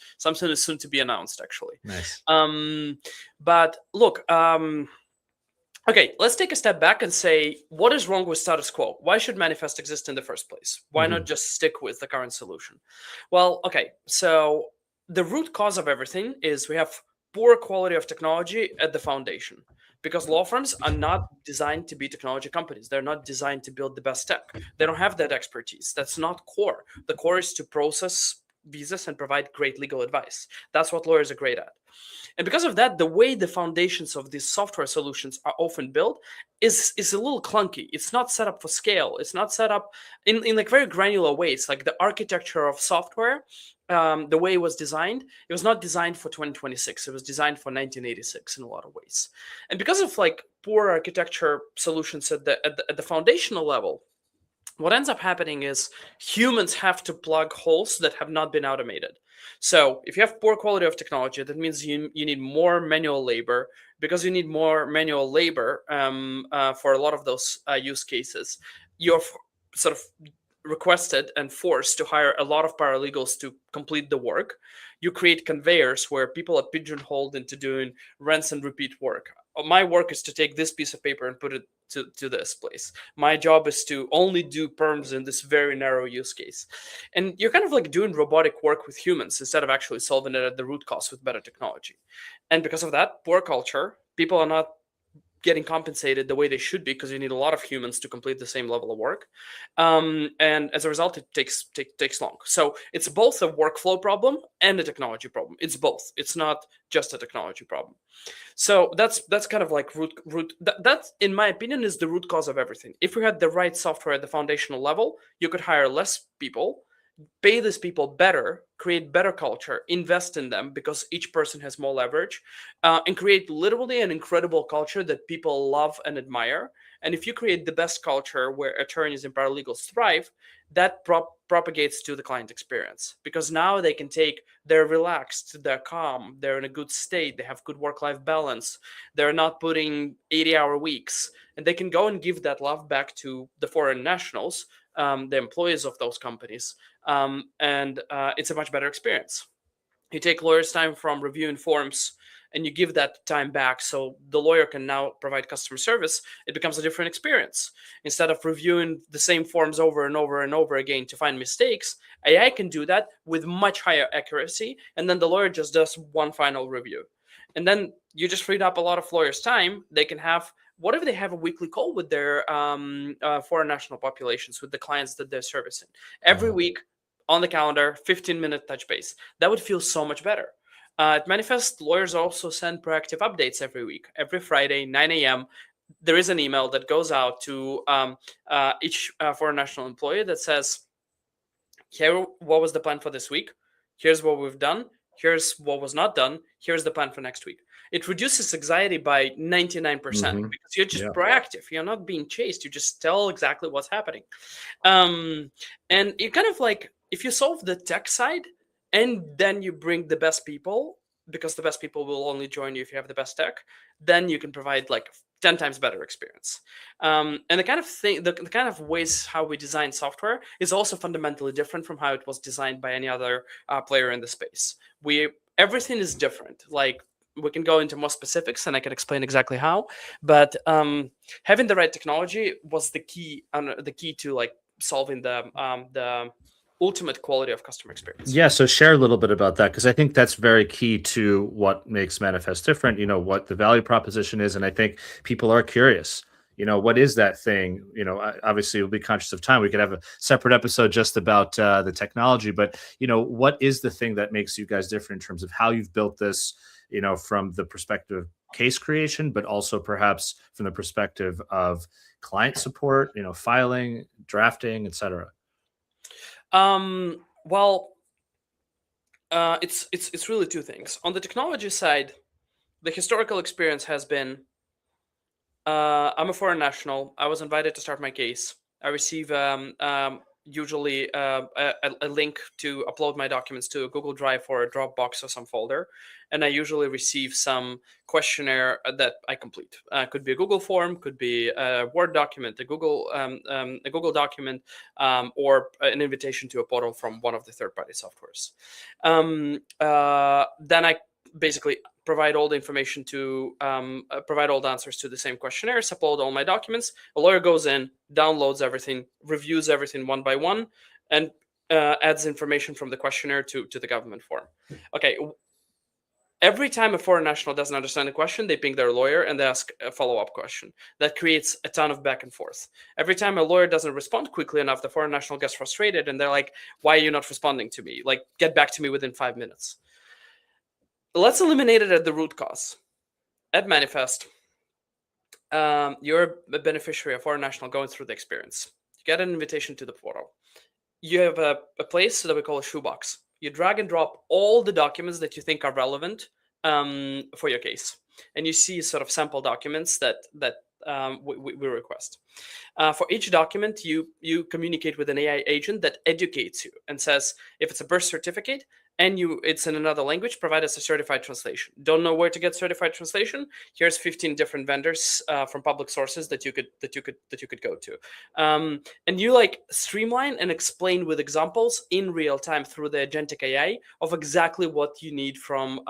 soon to be announced, actually. Nice. But look. Okay, let's take a step back and say, what is wrong with status quo? Why should manifest exist in the first place? Why not just stick with the current solution? Well, okay, so the root cause of everything is we have poor quality of technology at the foundation, because law firms are not designed to be technology companies. They're not designed to build the best tech. They don't have that expertise. That's not core. The core is to process visas and provide great legal advice. That's what lawyers are great at. And because of that, the way the foundations of these software solutions are often built is a little clunky. It's not set up for scale. It's not set up in like very granular ways. Like the architecture of software, the way it was designed, it was not designed for 2026. It was designed for 1986 in a lot of ways. And because of like poor architecture solutions at the foundational level, what ends up happening is humans have to plug holes that have not been automated. So if you have poor quality of technology, that means you need more manual labor. Because you need more manual labor for a lot of those use cases, you're sort of requested and forced to hire a lot of paralegals to complete the work. You create conveyors where people are pigeonholed into doing rinse and repeat work. My work is to take this piece of paper and put it to this place. My job is to only do perms in this very narrow use case. And you're kind of like doing robotic work with humans instead of actually solving it at the root cause with better technology. And because of that poor culture, people are not getting compensated the way they should be, because you need a lot of humans to complete the same level of work, and as a result, it takes long. So it's both a workflow problem and a technology problem. It's both. It's not just a technology problem. So that's kind of like that in my opinion is the root cause of everything. If we had the right software at the foundational level, you could hire less people, pay these people better, create better culture, invest in them because each person has more leverage, and create literally an incredible culture that people love and admire. And if you create the best culture where attorneys and paralegals thrive, that propagates to the client experience, because now they can they're relaxed, they're calm, they're in a good state, they have good work-life balance, they're not putting 80-hour weeks, and they can go and give that love back to the foreign nationals, the employees of those companies, and it's a much better experience. You take lawyers' time from reviewing forms and you give that time back so the lawyer can now provide customer service. It becomes a different experience. Instead of reviewing the same forms over and over and over again to find mistakes, AI can do that with much higher accuracy, and then the lawyer just does one final review. And then you just freed up a lot of lawyers' time. They can have, what if they have a weekly call with their foreign national populations, with the clients that they're servicing every week on the calendar, 15-minute touch base? That would feel so much better. At Manifest, lawyers also send proactive updates every week. Every Friday, 9 a.m., there is an email that goes out to each foreign national employee that says, here, what was the plan for this week? Here's what we've done. Here's what was not done. Here's the plan for next week. It reduces anxiety by 99% because you're just proactive. You're not being chased. You just tell exactly what's happening. And you kind of like, if you solve the tech side and then you bring the best people, because the best people will only join you if you have the best tech, then you can provide like 10 times better experience. And the kind of thing, the kind of ways how we design software is also fundamentally different from how it was designed by any other player in the space. Everything is different. Like, we can go into more specifics and I can explain exactly how, but having the right technology was the key to like solving the ultimate quality of customer experience. Yeah, so share a little bit about that because I think that's very key to what makes Manifest different, what the value proposition is. And I think people are curious, what is that thing? Obviously, we'll be conscious of time. We could have a separate episode just about the technology, but, what is the thing that makes you guys different in terms of how you've built this, from the perspective of case creation, but also perhaps from the perspective of client support, filing, drafting, etc. Well, it's really two things. On the technology side, the historical experience has been I'm a foreign national. I was invited to start my case. I receive usually a link to upload my documents to a Google Drive or a Dropbox or some folder, and I usually receive some questionnaire that I complete. Could be a Google form, could be a Word document, a Google document, or an invitation to a portal from one of the third-party softwares. Then I basically provide all the information to provide all the answers to the same questionnaires, upload all my documents. A lawyer goes in, downloads everything, reviews everything one by one, and adds information from the questionnaire to the government form. Okay. Every time a foreign national doesn't understand a question, they ping their lawyer and they ask a follow-up question. That creates a ton of back and forth. Every time a lawyer doesn't respond quickly enough, the foreign national gets frustrated and they're like, why are you not responding to me? Like, get back to me within 5 minutes. Let's eliminate it at the root cause. At Manifest, you're a beneficiary, a foreign national going through the experience. You get an invitation to the portal. You have a place that we call a shoebox. You drag and drop all the documents that you think are relevant for your case. And you see sort of sample documents that we request. For each document, you communicate with an AI agent that educates you and says, if it's a birth certificate and it's in another language, provide us a certified translation. Don't know where to get certified translation? Here's 15 different vendors from public sources that you could go to. And you streamline and explain with examples in real time through the agentic AI of exactly what you need from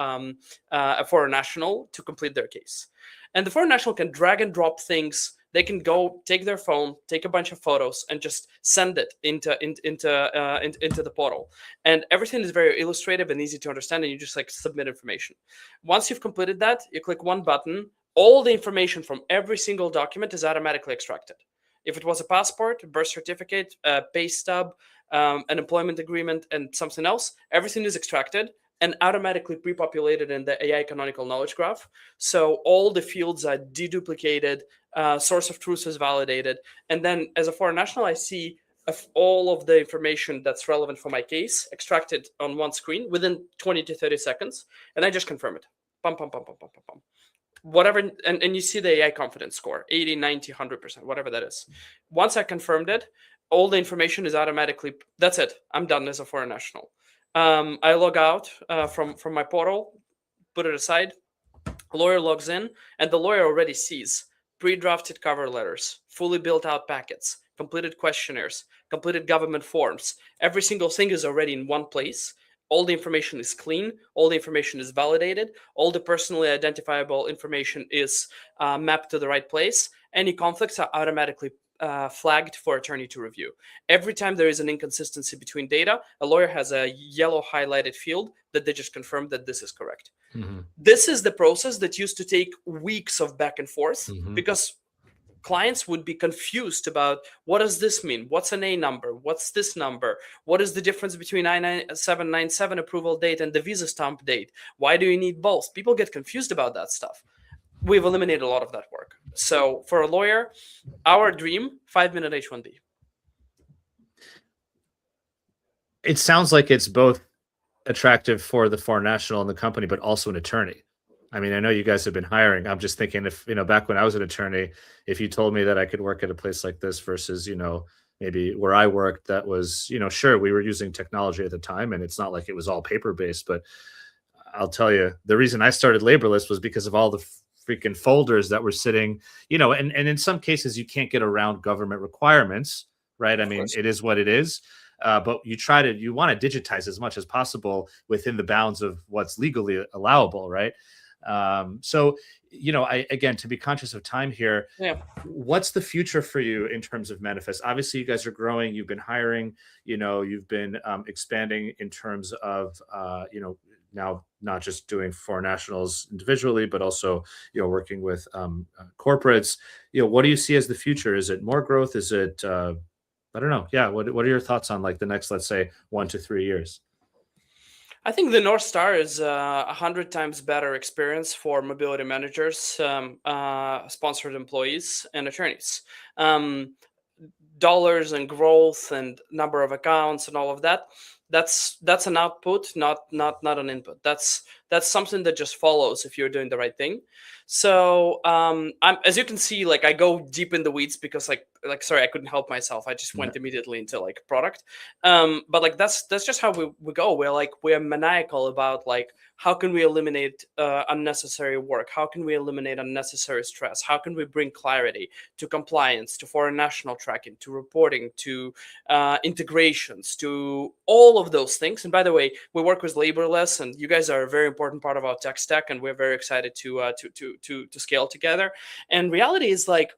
a foreign national to complete their case. And the foreign national can drag and drop things. They can go take their phone, take a bunch of photos, and just send it into the portal. And everything is very illustrative and easy to understand. And you just submit information. Once you've completed that, you click one button. All the information from every single document is automatically extracted. If it was a passport, a birth certificate, a pay stub, an employment agreement, and something else, everything is extracted and automatically pre-populated in the AI canonical knowledge graph. So all the fields are deduplicated, source of truth is validated. And then as a foreign national, I see all of the information that's relevant for my case extracted on one screen within 20 to 30 seconds. And I just confirm it. Pum, pum, pum, pum, pum, pum, pum. Whatever, and you see the AI confidence score, 80, 90, 100%, whatever that is. Once I confirmed it, all the information is automatically, that's it. I'm done as a foreign national. I log out from my portal, put it aside. Lawyer logs in, and the lawyer already sees pre-drafted cover letters, fully built out packets, completed questionnaires, completed government forms. Every single thing is already in one place. All the information is clean. All the information is validated. All the personally identifiable information is mapped to the right place. Any conflicts are automatically flagged for attorney to review. Every time there is an inconsistency between data, a lawyer has a yellow highlighted field that they just confirm that this is correct. Mm-hmm. This is the process that used to take weeks of back and forth because clients would be confused about what does this mean? What's an A number? What's this number? What is the difference between I-797 approval date and the visa stamp date? Why do you need both? People get confused about that stuff. We've eliminated a lot of that work. So for a lawyer, our dream, 5-minute H-1B. It sounds like it's both attractive for the foreign national and the company, but also an attorney. I mean, I know you guys have been hiring. I'm just thinking if, back when I was an attorney, if you told me that I could work at a place like this versus, maybe where I worked, that was, sure, we were using technology at the time and it's not like it was all paper-based, but I'll tell you, the reason I started Laborless was because of all the freaking folders that were sitting, and in some cases you can't get around government requirements, right? I mean, it is what it is. But you want to digitize as much as possible within the bounds of what's legally allowable, right? So, I again, to be conscious of time here, Yeah. what's the future for you in terms of Manifest? Obviously, you guys are growing. You've been hiring. You've been expanding in terms of now not just doing foreign nationals individually, but also working with corporates. What do you see as the future? Is it more growth? Is it I don't know. Yeah. What are your thoughts on like the next, let's say, 1 to 3 years? I think the North Star is 100 times better experience for mobility managers, sponsored employees, and attorneys. Um, Dollars and growth and number of accounts and all of that. That's an output, not an input. That's something that just follows if you're doing the right thing. So I'm, as you can see, like I go deep in the weeds because like sorry, I couldn't help myself. I just Yeah. went immediately into like product. But like that's just how we go. We're maniacal about like how can we eliminate unnecessary work? How can we eliminate unnecessary stress? How can we bring clarity to compliance, to foreign national tracking, to reporting, to integrations, to all of those things? And by the way, we work with Laborless, and you guys are a very important part of our tech stack, and we're very excited to scale together. And reality is like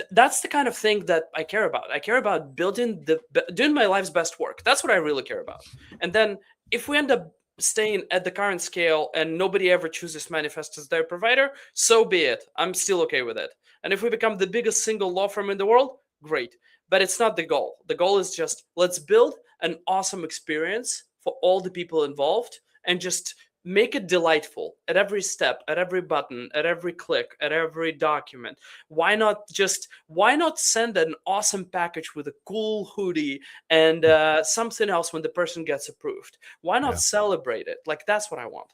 that's the kind of thing that I care about. I care about doing my life's best work. That's what I really care about. And then if we end up staying at the current scale and nobody ever chooses Manifest as their provider, so be it. I'm still okay with it. And if we become the biggest single law firm in the world, great. But it's not the goal. The goal is just let's build an awesome experience for all the people involved and just make it delightful at every step, at every button, at every click, at every document. Why not send an awesome package with a cool hoodie and something else when the person gets approved? Why not Yeah. celebrate it? Like that's what I want.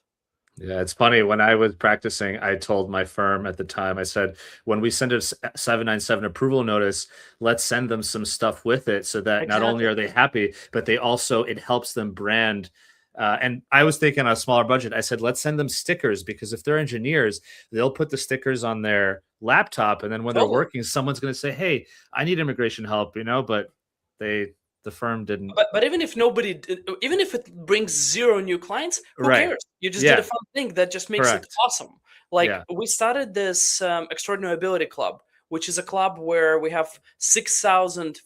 Yeah, it's funny. When I was practicing, I told my firm at the time, I said, when we send a 797 approval notice, let's send them some stuff with it so that not only Exactly. are they happy, but they also, it helps them brand. And I was thinking on a smaller budget. I said, let's send them stickers because if they're engineers, they'll put the stickers on their laptop. And then when they're Totally. working, someone's going to say, hey, I need immigration help, but they, the firm didn't. But even if even if it brings zero new clients, who Right. cares? You just did a Yeah. fun thing that just makes it Correct. awesome. Like Yeah. we started this Extraordinary Ability Club, which is a club where we have 6,000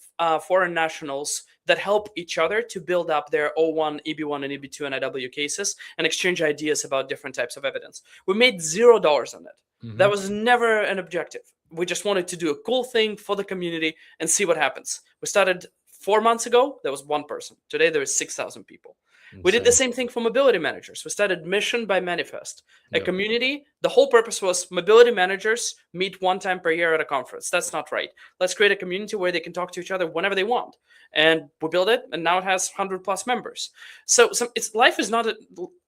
foreign nationals that help each other to build up their O1, EB1, and EB2 and IW cases and exchange ideas about different types of evidence. We made $0 on it. That Hmm. was never an objective. We just wanted to do a cool thing for the community and see what happens. We started 4 months ago. There was one person. Today there is 6,000 people. We did the Insane. same thing for mobility managers. We started Mission by Manifest, a Yeah. community. The whole purpose was mobility managers meet one time per year at a conference. That's not right. Let's create a community where they can talk to each other whenever they want. And we built it, and now it has 100 plus members. So it's life is not.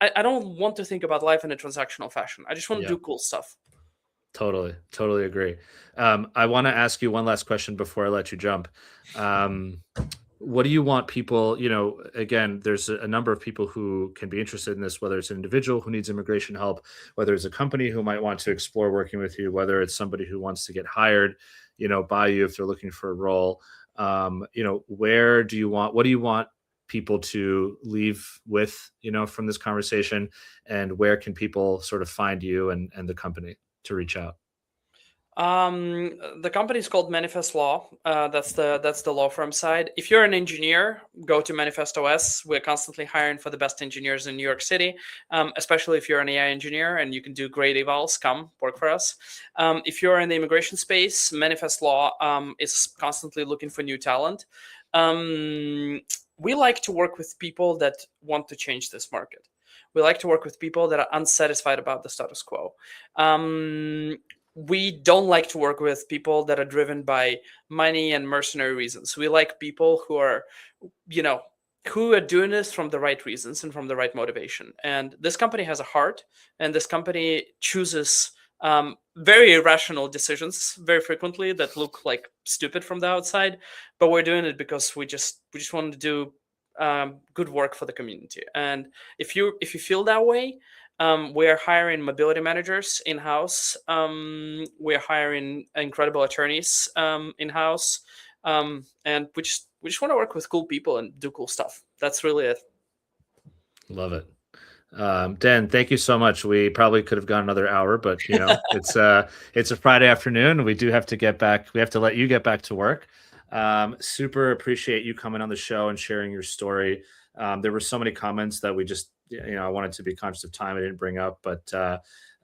I don't want to think about life in a transactional fashion. I just want to Yeah. do cool stuff. Totally agree. I want to ask you one last question before I let you jump. Um, what do you want people, again, there's a number of people who can be interested in this, whether it's an individual who needs immigration help, whether it's a company who might want to explore working with you, whether it's somebody who wants to get hired, by you if they're looking for a role. What do you want people to leave with, from this conversation, and where can people sort of find you and the company to reach out? The company is called Manifest Law. That's the law firm side. If you're an engineer, go to Manifest OS. We're constantly hiring for the best engineers in New York City, especially if you're an AI engineer and you can do great evals. Come work for us. If you're in the immigration space, Manifest Law is constantly looking for new talent. We like to work with people that want to change this market. We like to work with people that are unsatisfied about the status quo. We don't like to work with people that are driven by money and mercenary reasons. We like people who are, you know, who are doing this from the right reasons and from the right motivation. And this company has a heart, and this company chooses very irrational decisions very frequently that look like stupid from the outside, but we're doing it because we just want to do good work for the community. And if you feel that way, we're hiring mobility managers in house. We're hiring incredible attorneys in house, and we just want to work with cool people and do cool stuff. That's really it. Love it. Dan, thank you so much. We probably could have gone another hour, but it's a Friday afternoon. We do have to get back. We have to let you get back to work. Super appreciate you coming on the show and sharing your story. There were so many comments that we just I wanted to be conscious of time. I didn't bring up, but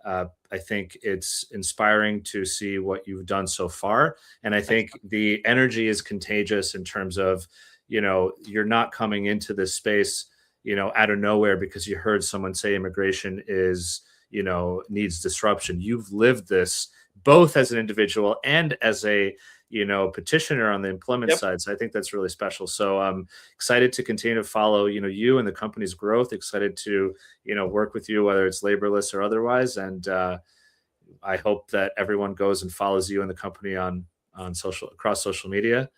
I think it's inspiring to see what you've done so far, and I Thanks. think the energy is contagious in terms of you're not coming into this space out of nowhere because you heard someone say immigration is, needs disruption. You've lived this both as an individual and as a, petitioner on the employment Yep. side. So I think that's really special. So I'm excited to continue to follow, you and the company's growth, excited to, work with you, whether it's laborless or otherwise. And I hope that everyone goes and follows you and the company on across social media.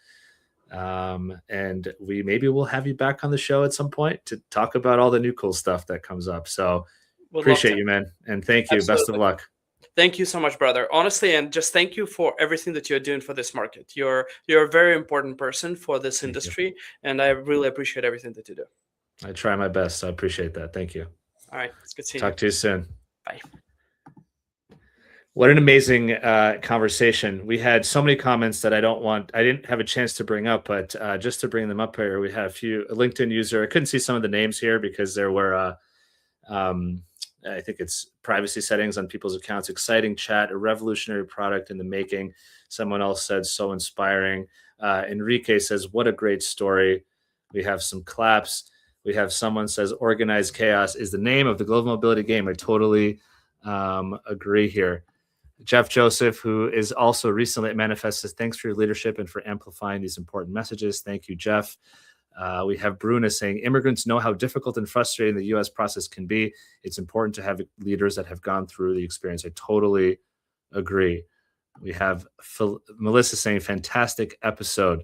And we maybe we'll have you back on the show at some point to talk about all the new cool stuff that comes up. So Would love appreciate to. you, man, and thank you. Best of Absolutely. luck. Thank you so much, brother. Honestly, and just thank you for everything that you're doing for this market. You're a very important person for this Thank you. industry, and I really appreciate everything that you do. I try my best. I appreciate that. Thank you. All right, it's good seeing you. Talk to you soon. Bye. What an amazing conversation. We had so many comments that I didn't have a chance to bring up, but just to bring them up here, we had a LinkedIn user. I couldn't see some of the names here because there were um, I think it's privacy settings on people's accounts. Exciting chat, a revolutionary product in the making. Someone else said, so inspiring. Enrique says, what a great story. We have some claps. We have someone says, organized chaos is the name of the global mobility game. I totally agree here. Jeff Joseph, who is also recently at Manifest, says, thanks for your leadership and for amplifying these important messages. Thank you, Jeff. We have Bruna saying, immigrants know how difficult and frustrating the U.S. process can be. It's important to have leaders that have gone through the experience. I totally agree. We have Melissa saying, fantastic episode.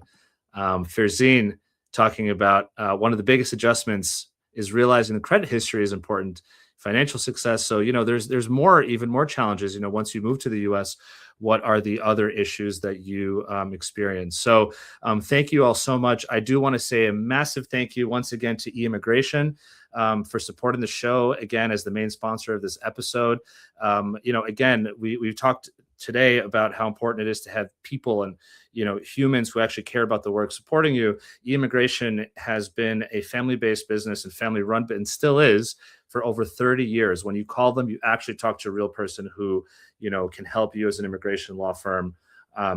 Ferzine talking about one of the biggest adjustments is realizing the credit history is important. Financial success. So, there's even more challenges, once you move to the US, what are the other issues that you experience? So thank you all so much. I do want to say a massive thank you once again to e-immigration for supporting the show, again, as the main sponsor of this episode. Again, we've talked today about how important it is to have people and humans who actually care about the work supporting you. E-immigration has been a family-based business and family-run, and still is, for over 30 years. When you call them, you actually talk to a real person who, can help you as an immigration law firm.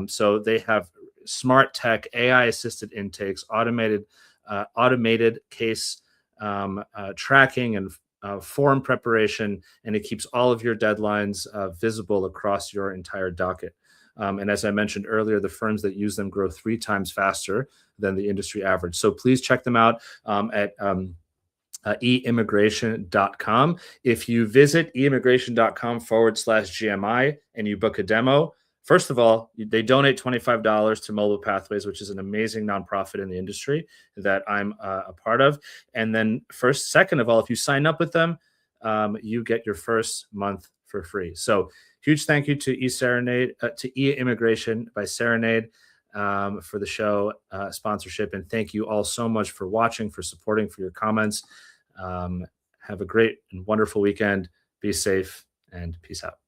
So they have smart tech, AI-assisted intakes, automated case tracking and form preparation, and it keeps all of your deadlines visible across your entire docket. And as I mentioned earlier, the firms that use them grow 3 times faster than the industry average. So please check them out at eimmigration.com. If you visit eimmigration.com/GMI and you book a demo, first of all, they donate $25 to Mobile Pathways, which is an amazing nonprofit in the industry that I'm a part of. And then second of all, if you sign up with them, you get your first month for free. So huge thank you to e-immigration by Serenade for the show sponsorship. And thank you all so much for watching, for supporting, for your comments. Have a great and wonderful weekend. Be safe and peace out.